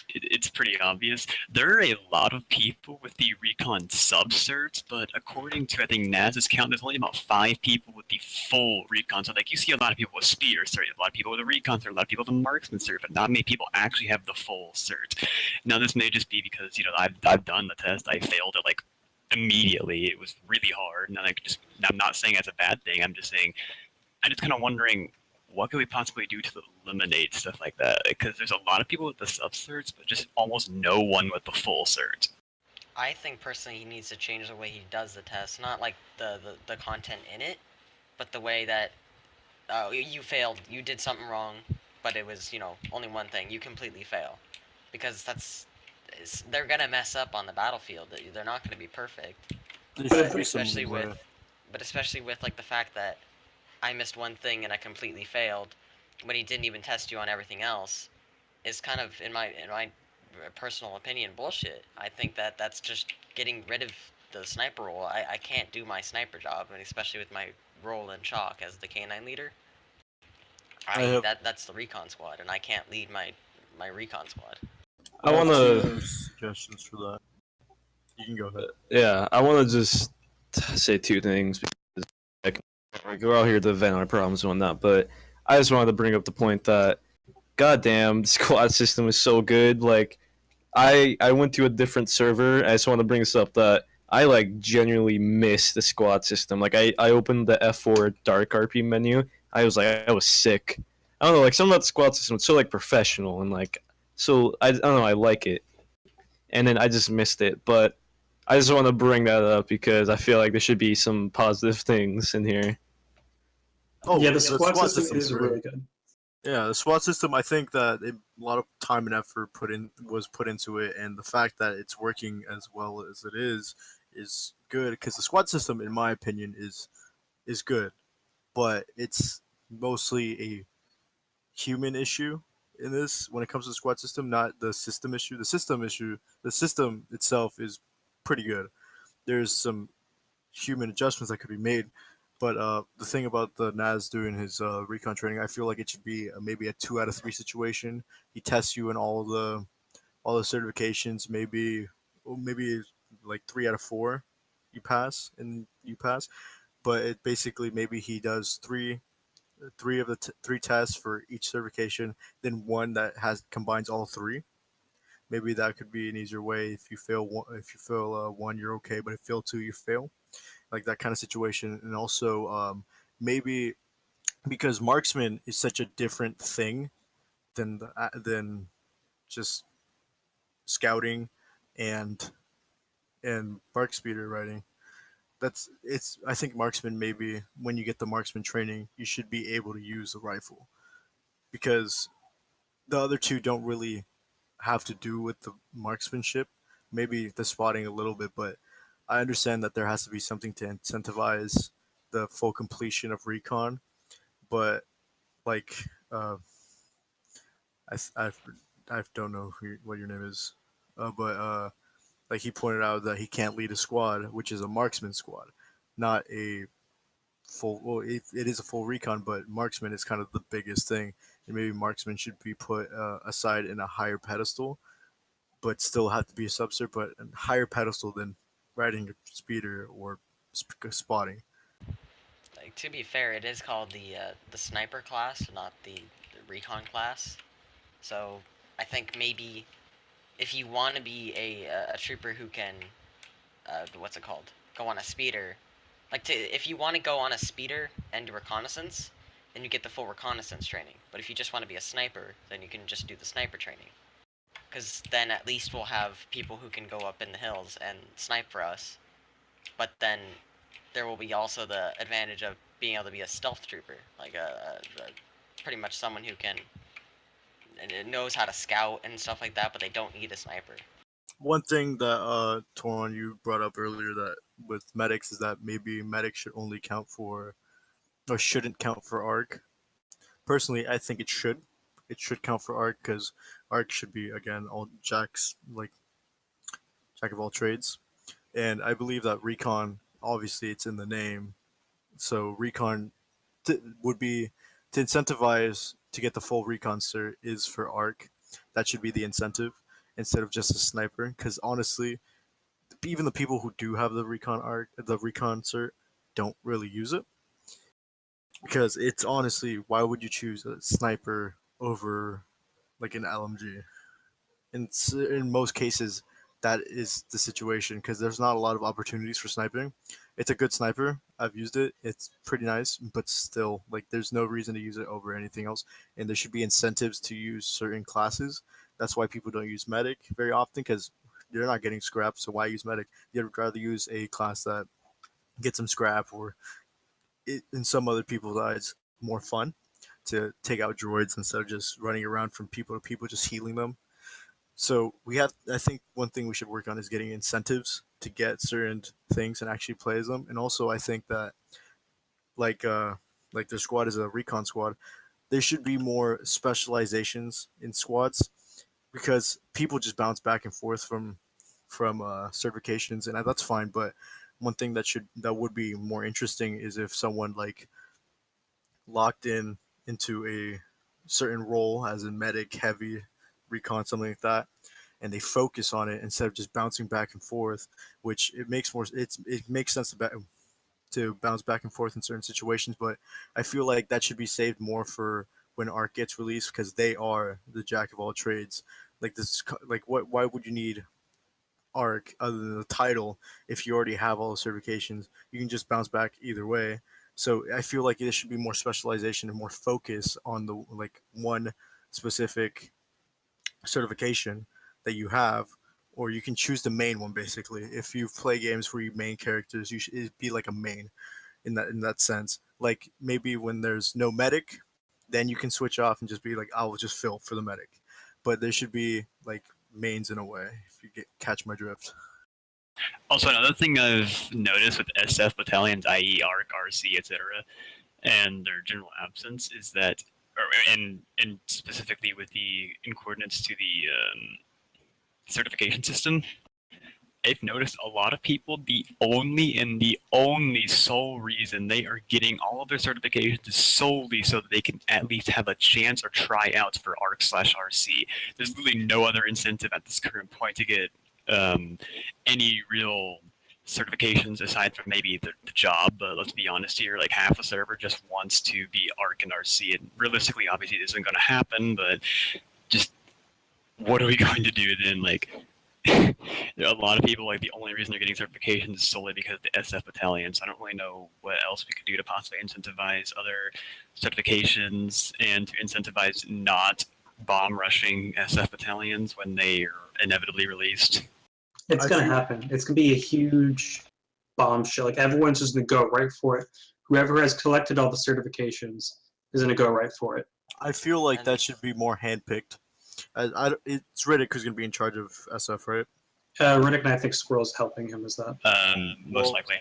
it's pretty obvious. There are a lot of people with the recon subcerts, but according to I think Naz's count, there's only about 5 people with the full recon. So like you see a lot of people with spear cert, a lot of people with a recon cert, a lot of people with a marksman cert, but not many people actually have the full cert. Now this may just be because I've done the test, I failed it like immediately. It was really hard, and I'm not saying that's a bad thing. I'm just saying I'm just kind of wondering what could we possibly do to eliminate stuff like that? Because there's a lot of people with the subcerts, but just almost no one with the full cert. I think personally he needs to change the way he does the test, not like the content in it, but the way that you failed, you did something wrong, but it was only one thing. You completely fail, because they're gonna mess up on the battlefield. They're not gonna be perfect, especially with like the fact that I missed one thing and I completely failed when he didn't even test you on everything else is kind of, in my personal opinion, bullshit. I think that's just getting rid of the sniper role. I can't do my sniper job, and especially with my role in Chalk as the K9 leader. That's the recon squad, and I can't lead my recon squad. I want to suggestions for that. You can go ahead. Yeah, I want to just say 2 things because we're all here to vent our problems and whatnot, but I just wanted to bring up the point that, goddamn, the squad system is so good. Like, I went to a different server. I just want to bring this up that I genuinely miss the squad system. Like, I opened the F4 Dark RP menu. I was sick. I don't know, something about the squad system. It's so professional and so I don't know. I like it, and then I just missed it. But I just want to bring that up because I feel like there should be some positive things in here. Oh yeah, the squad system is really good. Yeah, the SWAT system, I think that a lot of time and effort was put into it, and the fact that it's working as well as it is good, because the SWAT system, in my opinion, is good, but it's mostly a human issue in this when it comes to the SWAT system, not the system issue. The system itself is pretty good. There's some human adjustments that could be made. But the thing about the Naz doing his recon training, I feel like it should be maybe a 2 out of 3 situation. He tests you in all the certifications. Maybe 3 out of 4, you pass. But it basically maybe he does three of the 3 tests for each certification, then one that combines all 3. Maybe that could be an easier way. If you fail one, you're okay, but if you fail 2, you fail. Like that kind of situation. And also maybe because marksman is such a different thing than just scouting and bark speeder riding. I think marksman, maybe when you get the marksman training, you should be able to use the rifle, because the other 2 don't really have to do with the marksmanship. Maybe the spotting a little bit, but I understand that there has to be something to incentivize the full completion of recon, but I don't know what your name is, but he pointed out that he can't lead a squad, which is a marksman squad, not a full. Well, it is a full recon, but marksman is kind of the biggest thing, and maybe marksman should be put aside in a higher pedestal, but still have to be a subcert, but a higher pedestal than riding a speeder or spotting. To be fair, it is called the sniper class, not the recon class. So I think maybe if you want to be a trooper who can, what's it called? Go on a speeder. If you want to go on a speeder and do reconnaissance, then you get the full reconnaissance training. But if you just want to be a sniper, then you can just do the sniper training. Because then at least we'll have people who can go up in the hills and snipe for us. But then there will be also the advantage of being able to be a stealth trooper, like pretty much someone who can knows how to scout and stuff like that, but they don't need a sniper. One thing that Toron, you brought up earlier that with medics is that maybe medics should only count for or shouldn't count for arc. Personally, I think it should. It should count for arc because arc should be again all jacks like jack of all trades, and I believe that recon obviously it's in the name, so recon would be to incentivize to get the full recon cert is for arc. That should be the incentive instead of just a sniper. Because honestly, even the people who do have the recon arc, the recon cert, don't really use it. Because it's honestly, why would you choose a sniper over like an LMG? In most cases, that is the situation because there's not a lot of opportunities for sniping. It's a good sniper. I've used it. It's pretty nice, but still, like, there's no reason to use it over anything else. And there should be incentives to use certain classes. That's why people don't use medic very often because they're not getting scrap. So why use medic? You'd rather use a class that gets some scrap or, in some other people's eyes, more fun to take out droids instead of just running around from people to people, just healing them. So I think one thing we should work on is getting incentives to get certain things and actually play as them. And also, I think that like their squad is a recon squad, there should be more specializations in squads because people just bounce back and forth from certifications, and that's fine. But one thing that would be more interesting is if someone like locked into a certain role as a medic, heavy, recon, something like that, and they focus on it instead of just bouncing back and forth, which it makes sense to bounce back and forth in certain situations, but I feel like that should be saved more for when arc gets released because they are the jack of all trades. Like this, like why would you need arc other than the title if you already have all the certifications? You can just bounce back either way. So I feel like there should be more specialization and more focus on the like one specific certification that you have, or you can choose the main one basically. If you play games where you main characters, you should be like a main in that sense. Like maybe when there's no medic, then you can switch off and just be like, I'll just fill for the medic. But there should be like mains in a way, if you catch my drift. Also, another thing I've noticed with SF battalions, i.e., ARC, RC, etc., and their general absence is that, and specifically with the in coordinates to the certification system, I've noticed a lot of people, the only sole reason they are getting all of their certifications is solely so that they can at least have a chance or tryouts for ARC/RC. There's really no other incentive at this current point to get any real certifications aside from maybe the job. But let's be honest here, like half the server just wants to be ARC and RC, and realistically, obviously, this isn't going to happen. But just what are we going to do then? Like, there are a lot of people, like, the only reason they're getting certifications is solely because of the SF battalion. So I don't really know what else we could do to possibly incentivize other certifications and to incentivize not bomb rushing SF battalions when they are inevitably released. It's going to happen. It's going to be a huge bombshell. Like, everyone's just going to go right for it. Whoever has collected all the certifications is going to go right for it. I feel like that should be more handpicked. It's Riddick who's going to be in charge of SF, right? Riddick, and I think Squirrel's helping him as that. Most likely.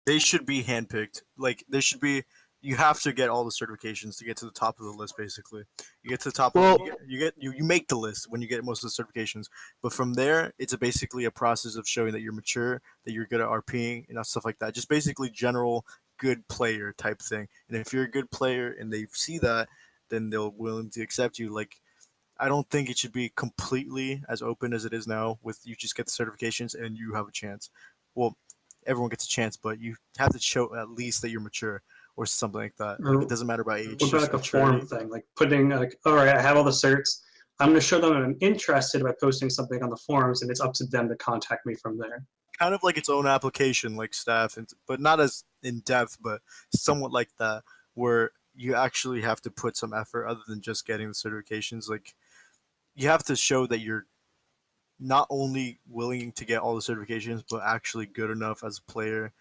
They should be handpicked. Like, there should be. You have to get all the certifications to get to the top of the list. Basically, you get to the top. You make the list when you get most of the certifications. But from there, it's basically a process of showing that you're mature, that you're good at RPing and stuff like that. Just basically general good player type thing. And if you're a good player and they see that, then they'll willing to accept you. Like, I don't think it should be completely as open as it is now. With you just get the certifications and you have a chance. Well, everyone gets a chance, but you have to show at least that you're mature. Or something like that. Like, it doesn't matter about age. What about like a forum thing? Like putting like, all right, I have all the certs. I'm going to show them I'm interested by posting something on the forums, and it's up to them to contact me from there. Kind of like its own application, like staff, but not as in depth, but somewhat like that, where you actually have to put some effort other than just getting the certifications. Like, you have to show that you're not only willing to get all the certifications, but actually good enough as a player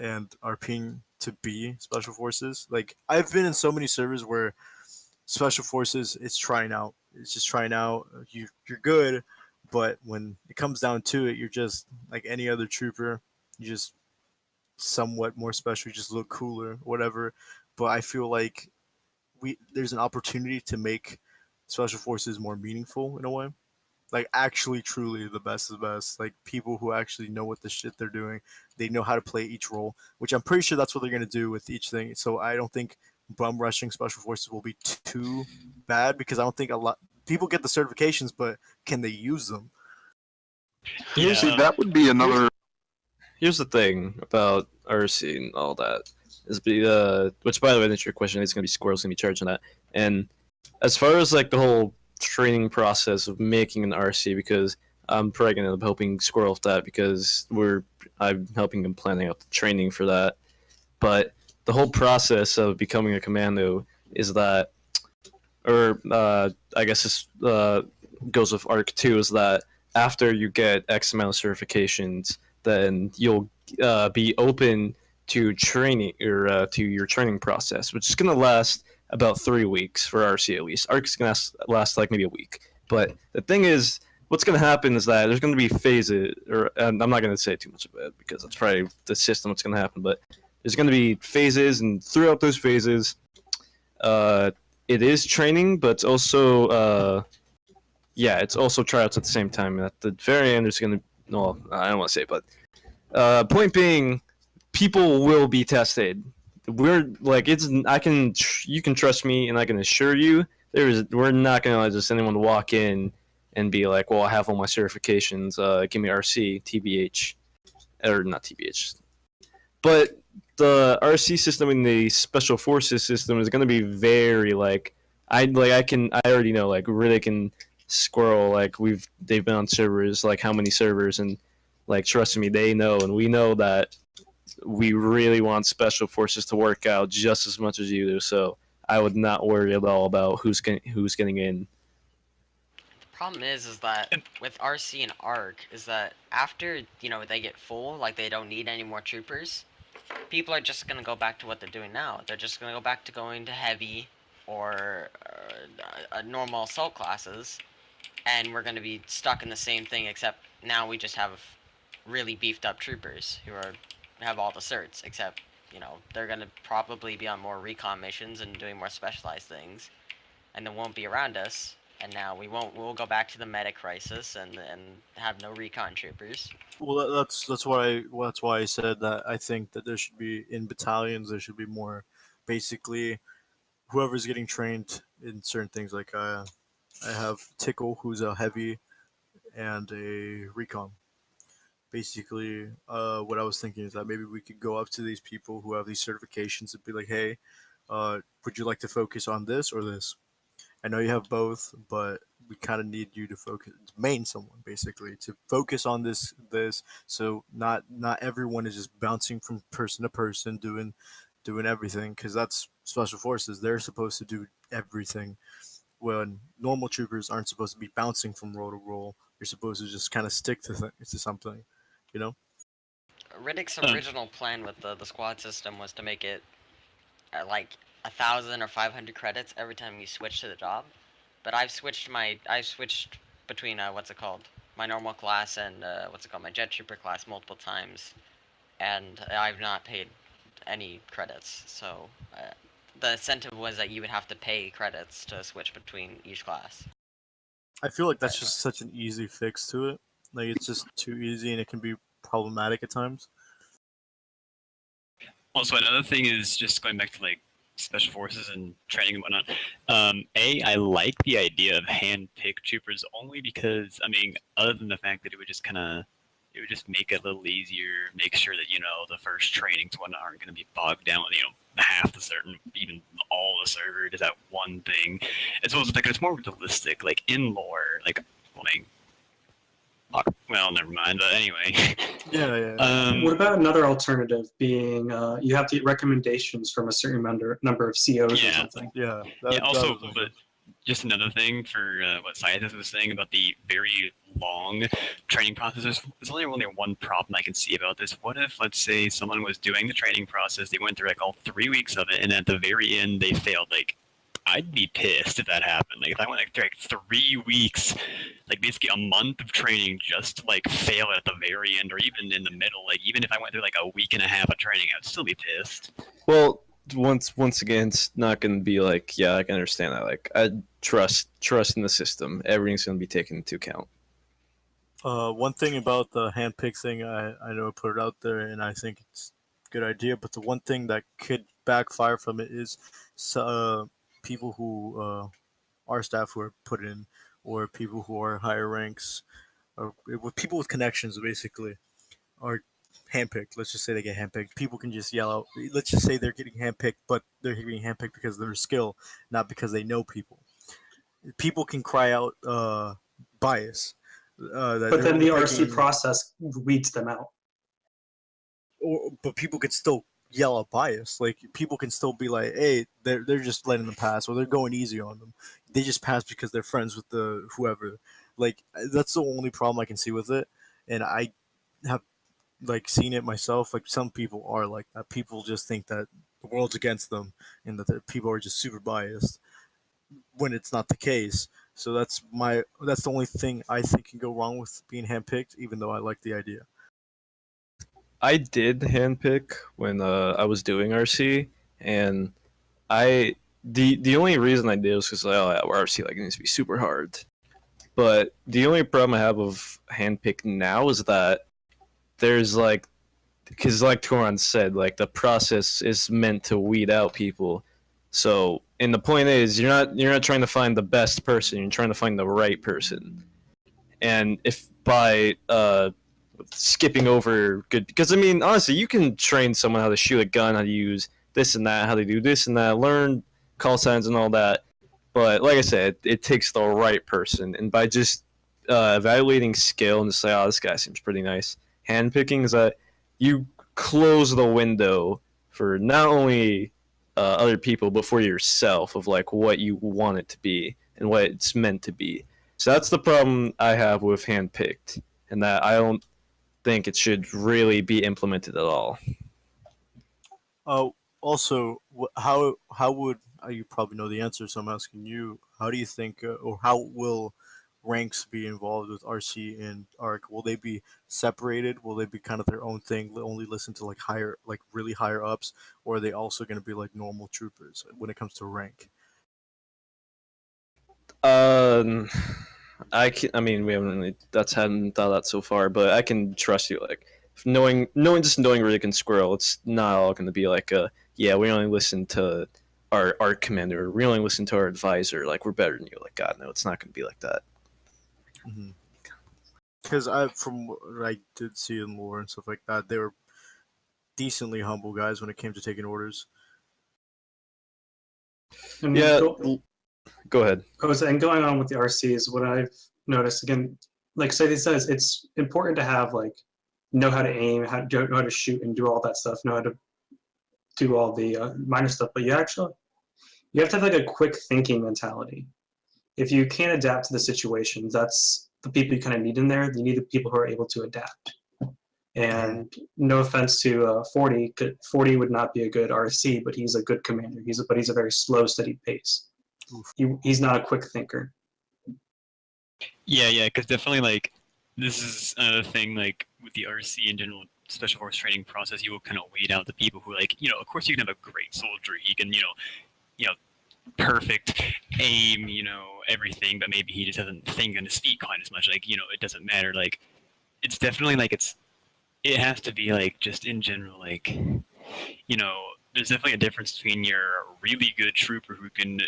and RPing to be special forces. Like I've been in so many servers where special forces it's trying out. It's just trying out. You're good, but when it comes down to it, you're just like any other trooper. You just somewhat more special. You just look cooler, whatever. But I feel like there's an opportunity to make special forces more meaningful in a way. Like actually, truly, the best of the best. Like people who actually know what the shit they're doing. They know how to play each role, which I'm pretty sure that's what they're gonna do with each thing. So I don't think bum rushing special forces will be too bad because I don't think a lot people get the certifications, but can they use them? Yeah, See, that would be another. Here's the thing about RC and all that which by the way, that's your question. It's gonna be Squirrel's gonna be charging that. And as far as like the whole training process of making an RC, because I'm probably gonna end up helping Squirrel with that because I'm helping him planning out the training for that. But the whole process of becoming a commando is that, or I guess this goes with ARC 2, is that after you get X amount of certifications, then you'll be open to training or to your training process, which is going to last about 3 weeks for RC at least. ARC is going to last like maybe a week. But the thing is, what's going to happen is that there's going to be phases, and I'm not going to say too much of it because that's probably the system that's going to happen, but there's going to be phases, and throughout those phases, it is training, but it's also, it's also tryouts at the same time. And at the very end, there's going to, well, I don't want to say it, but point being, people will be tested. We're like, you can trust me, and I can assure you, we're not going to let just anyone walk in and be like, well, I have all my certifications, give me RC, TBH, or not TBH. But the RC system and the Special Forces system is going to be very I already know Riddick and Squirrel, they've been on servers, how many servers, and trust me, they know, and we know that we really want Special Forces to work out just as much as you do. So I would not worry at all about who's getting in. The problem is that with RC and ARC is that after they get full, they don't need any more troopers. People are just gonna go back to what they're doing now. They're just gonna go back to going to heavy or normal assault classes, and we're gonna be stuck in the same thing. Except now we just have really beefed up troopers who have all the certs. Except they're gonna probably be on more recon missions and doing more specialized things, and they won't be around us. And now we'll go back to the meta crisis and have no recon troopers. Well, that's why I said that I think that there should be, in battalions, there should be more, basically, whoever's getting trained in certain things. Like I have Tickle, who's a heavy and a recon. Basically, what I was thinking is that maybe we could go up to these people who have these certifications and be like, hey, would you like to focus on this or this? I know you have both, but we kind of need you to main someone, basically, to focus on this. So not everyone is just bouncing from person to person doing everything, because that's Special Forces. They're supposed to do everything, when normal troopers aren't supposed to be bouncing from role to role. You're supposed to just kind of stick to something, Riddick's original plan with the squad system was to make it 1,000 or 500 credits every time you switch to the job, but I've switched between my normal class and my jet trooper class multiple times, and I've not paid any credits. So the incentive was that you would have to pay credits to switch between each class. I feel like that's just such an easy fix to it. It's just too easy, and it can be problematic at times. Also, another thing is just going back to Special Forces and training and whatnot. I like the idea of hand-picked troopers only because, other than the fact that it would just make it a little easier, make sure that, the first trainings and whatnot aren't going to be bogged down with, half the certain, even all the server does that one thing. As well as the fact that it's more realistic, in lore, well, never mind, but anyway. Yeah. What about another alternative being you have to get recommendations from a certain number of COs or something? Yeah. just another thing for what Scientist was saying about the very long training process. There's only really one problem I can see about this. What if, let's say, someone was doing the training process, they went through like all 3 weeks of it, and at the very end they failed? Like, I'd be pissed if that happened. Like, if I went like 3 weeks, like basically a month of training, just to like fail at the very end, or even in the middle. Like, even if I went through like a week and a half of training, I'd still be pissed. Well, once again, it's not going to be like, yeah, I can understand that. Like, I trust in the system. Everything's going to be taken into account. One thing about the handpick thing, I know I put it out there, and I think it's a good idea. But the one thing that could backfire from it is people who are staff who are put in, or people who are higher ranks, or with people with connections, basically, are handpicked. Let's just say they get handpicked. People can just yell out. Let's just say they're getting handpicked, but they're getting handpicked because of their skill, not because they know people. People can cry out bias. But then the RC process weeds them out. But people could still yell at bias. Like, people can still be like, "Hey, they're just letting them pass, or they're going easy on them. They just pass because they're friends with the whoever." Like, that's the only problem I can see with it, and I have like seen it myself. Like, some people are like that. People just think that the world's against them, and that people are just super biased when it's not the case. So that's the only thing I think can go wrong with being handpicked, even though I like the idea. I did handpick when I was doing RC, and the only reason I did was because RC like needs to be super hard. But the only problem I have with handpick now is that there's like, because like Toran said, like the process is meant to weed out people. So, and the point is, you're not trying to find the best person. You're trying to find the right person. And if by skipping over good, because I mean, honestly, you can train someone how to shoot a gun, how to use this and that, how to do this and that, learn call signs and all that. But like I said, it takes the right person. And by just evaluating skill and just say, oh, this guy seems pretty nice, handpicking is that you close the window for not only other people, but for yourself of like what you want it to be and what it's meant to be. So that's the problem I have with handpicked, and that I don't think it should really be implemented at all. Also, how would you probably know the answer? So I'm asking you, how do you think, or how will ranks be involved with RC and ARC? Will they be separated? Will they be kind of their own thing? Only listen to like higher, like really higher ups, or are they also going to be like normal troopers when it comes to rank? I mean, we haven't really hadn't thought that so far, but I can trust you. Like knowing Rick Squirrel, it's not all going to be like yeah, we only listen to our commander, we only listen to our advisor. Like we're better than you. Like God, no, it's not going to be like that. Because from what I did see in lore and stuff like that, they were decently humble guys when it came to taking orders. And yeah, go ahead. And going on with the RCs, what I've noticed again, like Sadie says, it's important to have like know how to aim, know how to shoot, and do all that stuff. Know how to do all the minor stuff, but you have to have like a quick thinking mentality. If you can't adapt to the situation, that's the people you kind of need in there. You need the people who are able to adapt. And no offense to 40, 40 would not be a good RC, but he's a good commander. He's a very slow, steady pace. He's not a quick thinker. Yeah, because definitely like this is another thing like with the RC in general special force training process, you will kind of weed out the people who like of course you can have a great soldier. He can perfect aim, everything, but maybe he just doesn't think on his feet quite as much. Like it doesn't matter. Like it's definitely like it has to be like just in general like there's definitely a difference between your really good trooper who can,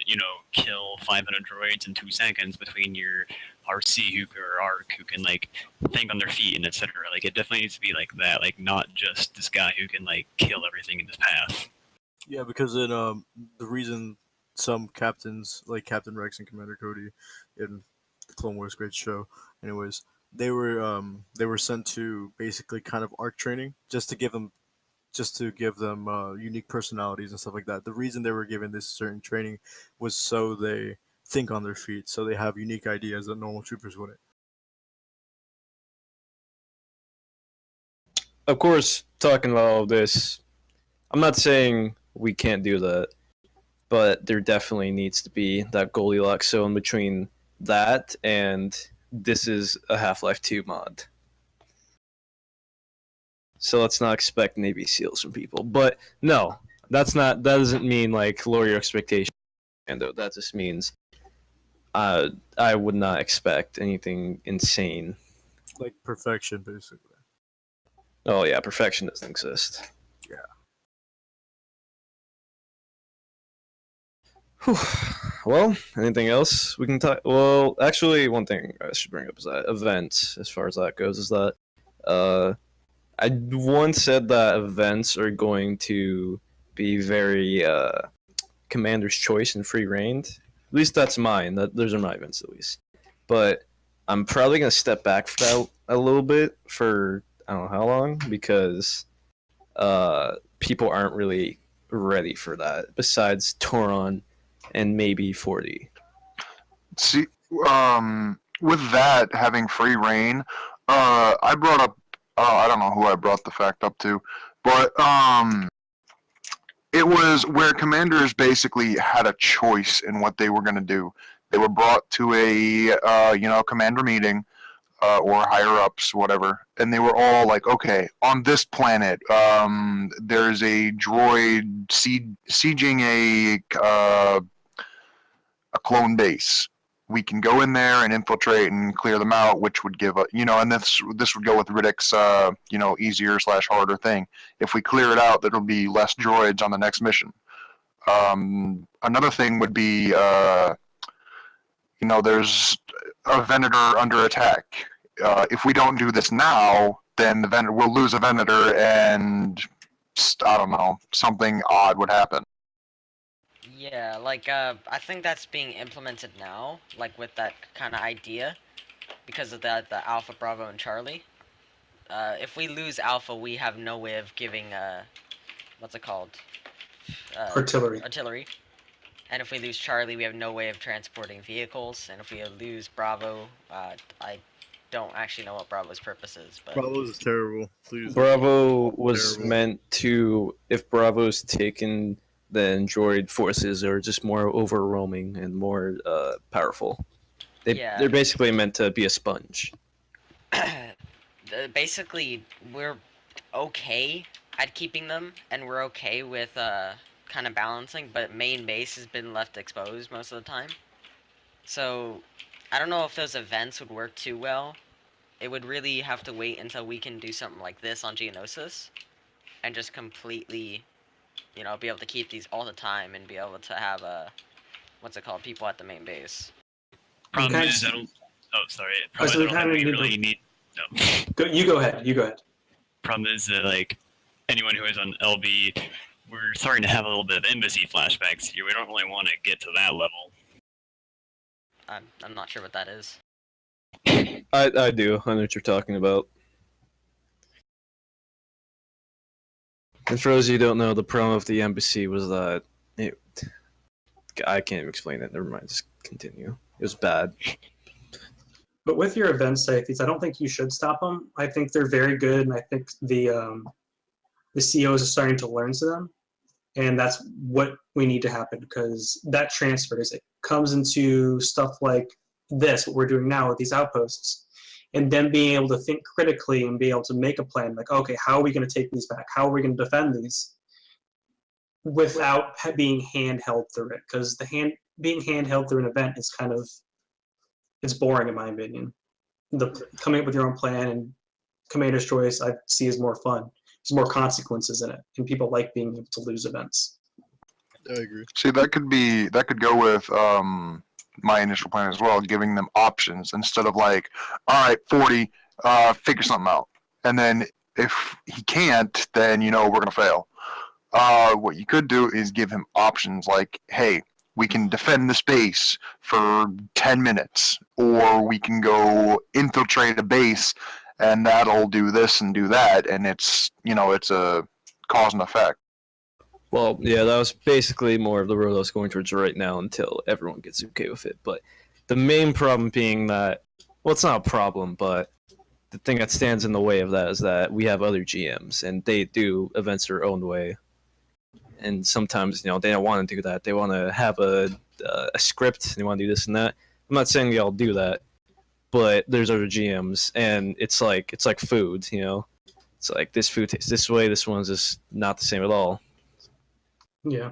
kill 500 droids in 2 seconds between your RC or ARC who can like think on their feet and etc. Like it definitely needs to be like that, like not just this guy who can like kill everything in his path. Yeah, because the reason some captains like Captain Rex and Commander Cody in the Clone Wars great show, anyways, they were sent to basically kind of ARC training just to give them unique personalities and stuff like that. The reason they were given this certain training was so they think on their feet, so they have unique ideas that normal troopers wouldn't. Of course, talking about all of this, I'm not saying we can't do that, but there definitely needs to be that Goldilocks zone between that and this is a Half-Life 2 mod. So let's not expect Navy SEALs from people. But no, that doesn't mean like lower your expectations. And that just means I would not expect anything insane. Like perfection, basically. Oh yeah, perfection doesn't exist. Yeah. Whew. Well, anything else we can talk? Well, actually, one thing I should bring up is that events, as far as that goes, is that I once said that events are going to be very commander's choice and free reigned. At least that's mine. Those are my events, at least. But I'm probably gonna step back for that a little bit for I don't know how long because people aren't really ready for that. Besides Toron and maybe 40. See, with that having free reign, I brought up. I don't know who I brought the fact up to, but it was where commanders basically had a choice in what they were going to do. They were brought to a commander meeting or higher ups, whatever, and they were all like, okay, on this planet, there's a droid sieging a clone base. We can go in there and infiltrate and clear them out, which would give and this would go with Riddick's easier / harder thing. If we clear it out, there'll be less droids on the next mission. Another thing would be there's a Venator under attack. If we don't do this now, then we'll lose a Venator, and I don't know, something odd would happen. Yeah, like, I think that's being implemented now, like, with that kind of idea, because of the Alpha, Bravo, and Charlie. If we lose Alpha, we have no way of giving, what's it called? Artillery. Artillery. And if we lose Charlie, we have no way of transporting vehicles, and if we lose Bravo, I don't actually know what Bravo's purpose is, but... Bravo's is terrible. Please. Bravo was Terrible. meant to, if Bravo's taken, then droid forces are just more overwhelming and more powerful. They're basically meant to be a sponge. Basically, we're okay at keeping them, and we're okay with kind of balancing, but main base has been left exposed most of the time. So, I don't know if those events would work too well. It would really have to wait until we can do something like this on Geonosis, and just completely, be able to keep these all the time, and be able to have, people at the main base. Problem Okay. is, I don't. Oh, sorry. Oh, so Problem is, I we don't kinda think we need to- really need. No. You go ahead. Problem is that like anyone who is on LB, we're starting to have a little bit of embassy flashbacks here. We don't really want to get to that level. I'm not sure what that is. I do. I know what you're talking about. And for those of you who don't know, the problem of the embassy was that I can't even explain it. Never mind. Just continue. It was bad. But with your event safeties, I don't think you should stop them. I think they're very good, and I think the COs are starting to learn to them, and that's what we need to happen because that transfers. It comes into stuff like this, what we're doing now with these outposts, and then being able to think critically and be able to make a plan. Like, okay, how are we going to take these back? How are we going to defend these without being handheld through it? Because being handheld through an event is kind of it's boring in my opinion. Coming up with your own plan and commander's choice I see as more fun. There's more consequences in it, and people like being able to lose events. I agree. See, that could go with my initial plan as well, giving them options instead of like, all right, 40, figure something out, and then if he can't, then we're gonna fail. What you could do is give him options like, hey, we can defend the space for 10 minutes, or we can go infiltrate a base, and that'll do this and do that, and it's a cause and effect. Well, yeah, that was basically more of the road I was going towards right now until everyone gets okay with it. But the main problem being that, well, it's not a problem, but the thing that stands in the way of that is that we have other GMs and they do events their own way. And sometimes, they don't want to do that. They want to have a script. They want to do this and that. I'm not saying they all do that, but there's other GMs, and it's like food. It's like this food tastes this way. This one's just not the same at all. Yeah.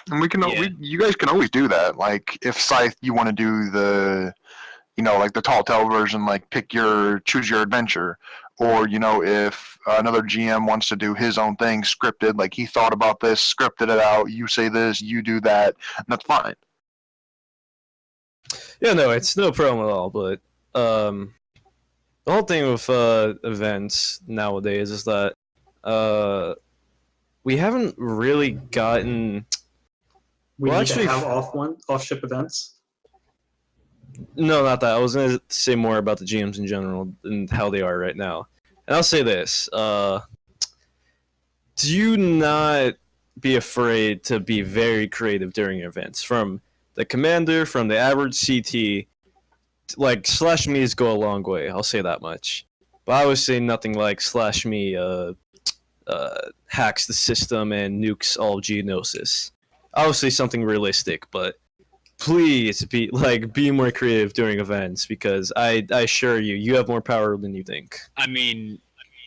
And you guys can always do that. Like if Scythe, you want to do the, like the tall tale version, like choose your adventure, or if another GM wants to do his own thing scripted, like he thought about this, scripted it out. You say this, you do that, and that's fine. Yeah, no, it's no problem at all. But the whole thing with events nowadays is that we haven't really gotten. We Well, need actually, to have off-ship events. No, not that. I was going to say more about the GMs in general and how they are right now. And I'll say this. Do not be afraid to be very creative during your events. From the commander, from the average CT, like, slash me's go a long way. I'll say that much. But I would say nothing like slash me hacks the system and nukes all Geonosis. Obviously something realistic, but please be more creative during events, because I assure you have more power than you think. I mean,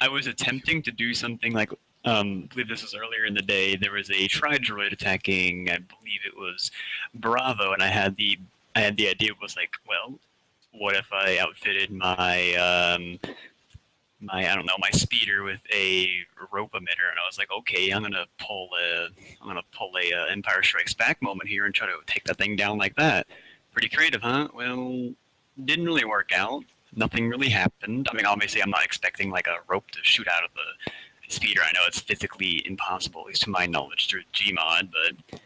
I was attempting to do something like, I believe this was earlier in the day. There was a Tri-Droid attacking, I believe it was Bravo, and I had the idea was like, well, what if I outfitted my my speeder with a rope emitter, and I was like, okay, I'm gonna pull a Empire Strikes Back moment here and try to take that thing down like that. Pretty creative, huh? Well, didn't really work out. Nothing really happened. I mean, obviously, I'm not expecting like a rope to shoot out of the speeder. I know it's physically impossible, at least to my knowledge, through Gmod, but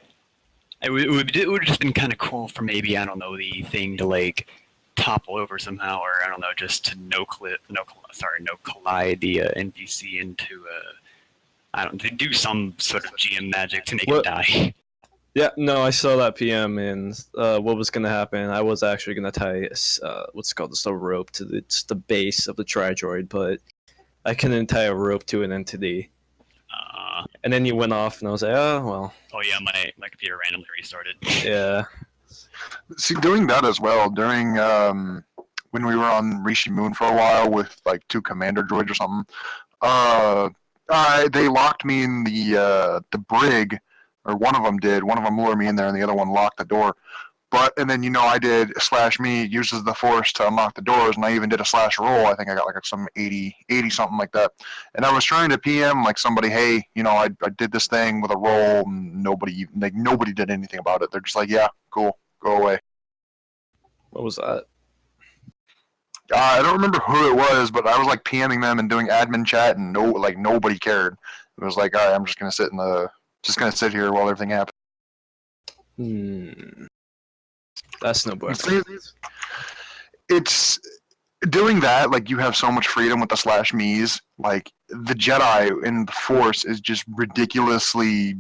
it would have just been kind of cool for maybe, I don't know, the thing to like topple over somehow, or I don't know, just to no collide the NPC into to do some sort of GM magic to make it die. Yeah, no, I saw that PM, and what was going to happen, I was actually going to tie what's called the rope to the base of the Tri-Droid, but I couldn't tie a rope to an entity. And then you went off, and I was like, oh, well. Oh yeah, my computer randomly restarted. Yeah. See, doing that as well, during when we were on Rishi Moon for a while with like 2 commander droids or something, they locked me in the brig, or one of them did. One of them lured me in there, and the other one locked the door. And then I did slash me uses the force to unlock the doors, and I even did a slash roll. I think I got like some 80 something like that. And I was trying to PM like somebody, hey, I did this thing with a roll, and nobody did anything about it. They're just like, yeah, cool, go away. What was that? I don't remember who it was, but I was like PMing them and doing admin chat, and nobody cared. It was like, all right, I'm just gonna sit here while everything happens. That's no bueno. It's doing that. Like, you have so much freedom with the slash me's. Like, the Jedi in the Force is just ridiculously.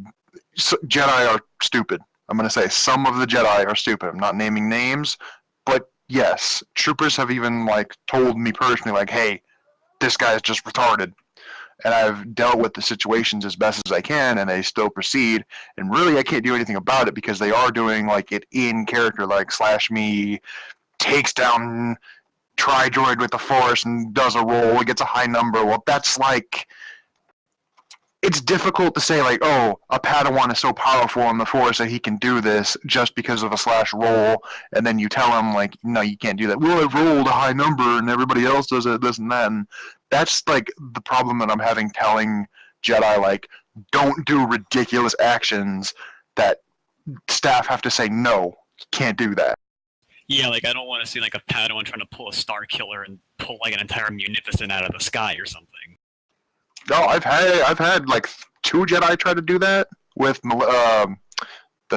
Jedi are stupid. I'm gonna say some of the Jedi are stupid. I'm not naming names, but yes, troopers have even like told me personally, like, hey, this guy is just retarded. And I've dealt with the situations as best as I can, and they still proceed. And really, I can't do anything about it because they are doing like it in character, like slash me takes down Tri-Droid with the Force and does a roll, it gets a high number. Well, that's like, it's difficult to say like, oh, a Padawan is so powerful in the Force that he can do this just because of a slash roll, and then you tell him like, no, you can't do that. Well, I rolled a high number and everybody else does it, this and that, and that's like the problem that I'm having telling Jedi, like, don't do ridiculous actions that staff have to say, no, you can't do that. Yeah, like, I don't want to see like a Padawan trying to pull a Star Killer and pull like an entire Munificent out of the sky or something. No, I've had like 2 Jedi try to do that with the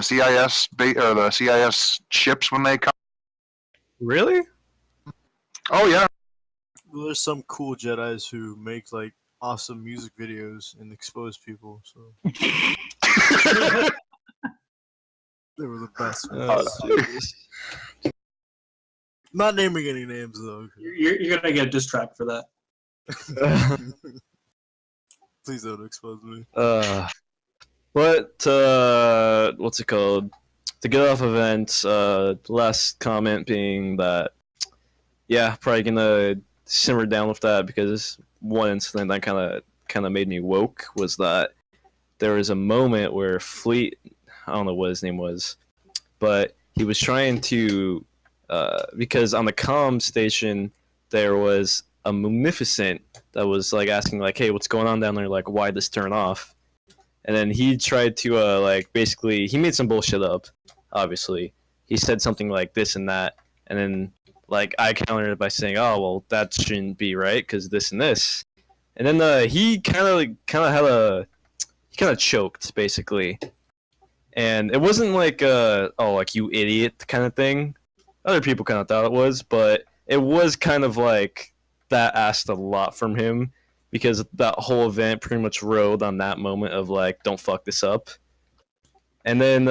CIS or the CIS ships when they come. Really? Oh yeah. Well, there's some cool Jedis who make like awesome music videos and expose people. So they were the best. Jesus. Not naming any names though. You're gonna get a diss track for that. Please don't expose me. But what's it called? To get off events, last comment being that, yeah, probably gonna simmer down with that because one incident that kind of made me woke was that there was a moment where Fleet, I don't know what his name was, but he was trying to, because on the comm station there was a Munificent that was like asking like, hey, what's going on down there? Like, why this turn off? And then he tried to like basically he made some bullshit up. Obviously, he said something like this and that, and then like I countered it by saying, oh well, that shouldn't be right because this and this. And then he kind of choked basically, and it wasn't like oh like you idiot kind of thing. Other people kind of thought it was, but it was kind of like that asked a lot from him because that whole event pretty much rode on that moment of like don't fuck this up. And then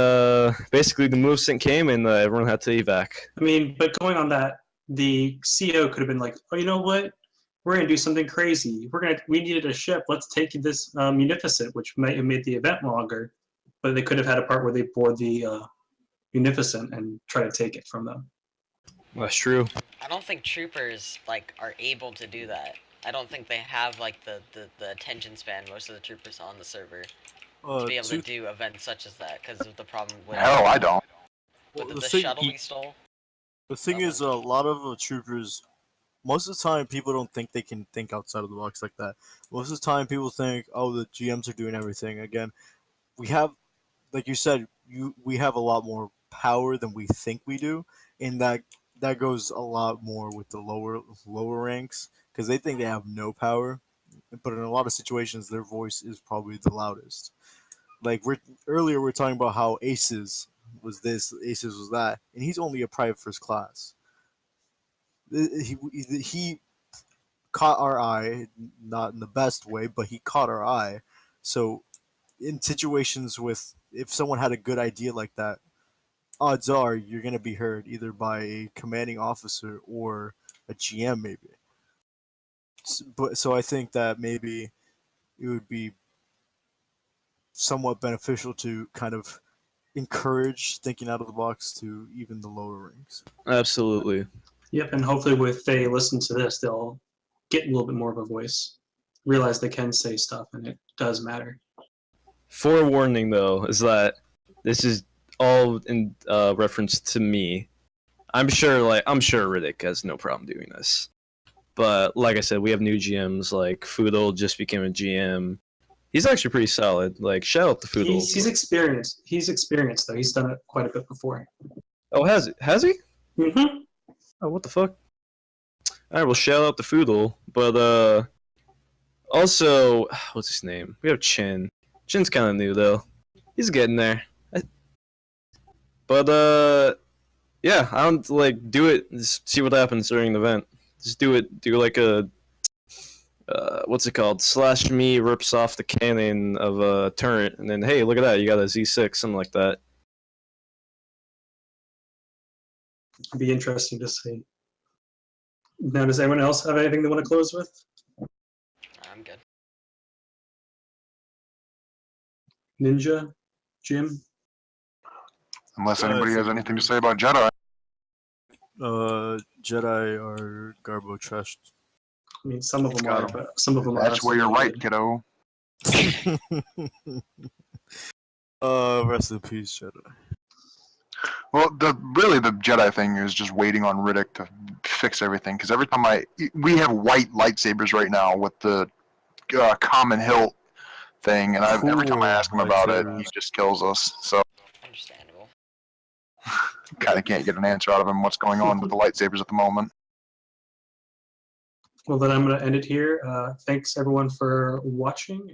basically the movement came and everyone had to evac. I mean, but going on that, the CO could have been like, oh, you know what? We're gonna do something crazy. We needed a ship. Let's take this Munificent, which might have made the event longer. But they could have had a part where they board the Munificent and try to take it from them. That's true. I don't think troopers like are able to do that. I don't think they have like the attention span most of the troopers on the server to be able to do events such as that because of the problem with Hell, I don't. with Well, the the thing- shuttle we stole. The thing is, a lot of troopers, most of the time, people don't think they can think outside of the box like that. Most of the time, people think, oh, the GMs are doing everything. Again, we have, like you said, we have a lot more power than we think we do, and that goes a lot more with the lower ranks because they think they have no power, but in a lot of situations, their voice is probably the loudest. Like earlier, we were talking about how Aces was this, Aces was that, and he's only a private first class. He caught our eye, not in the best way, but he caught our eye. So in situations with, if someone had a good idea like that, odds are you're going to be heard either by a commanding officer or a GM maybe. So I think that maybe it would be somewhat beneficial to kind of encourage thinking out of the box to even the lower ranks. Absolutely. Yep, and hopefully if they listen to this, they'll get a little bit more of a voice, realize they can say stuff, and it does matter. Forewarning though is that this is all in reference to me. I'm sure Riddick has no problem doing this, but like I said, we have new GMs. Like Foodle just became a GM. He's actually pretty solid. Like shout out to Foodle. He's experienced. He's experienced though. He's done it quite a bit before. Oh, has he? Mm-hmm. Oh, what the fuck? All right, well, shout out to Foodle, but also, what's his name? We have Chin. Chin's kind of new though. He's getting there. But yeah, I don't like do it. Just see what happens during the event. Just do it. Do like a what's it called? Slash me rips off the cannon of a turret, and then hey, look at that, you got a Z6, something like that. It'd be interesting to see. Now, does anyone else have anything they want to close with? I'm good. Ninja, Jim. Unless anybody has anything to say about Jedi. Jedi are garbo trashed. I mean, some of them Got are, 'em. but some of them are. That's where you're right, absolutely kiddo. Rest in peace, Jedi. Well, the Jedi thing is just waiting on Riddick to fix everything. Because every time we have white lightsabers right now with the common hilt thing, and every time I ask him about it, he just kills us. So Understandable. kind of can't get an answer out of him what's going on with the lightsabers at the moment. Well, then I'm going to end it here. Thanks everyone for watching.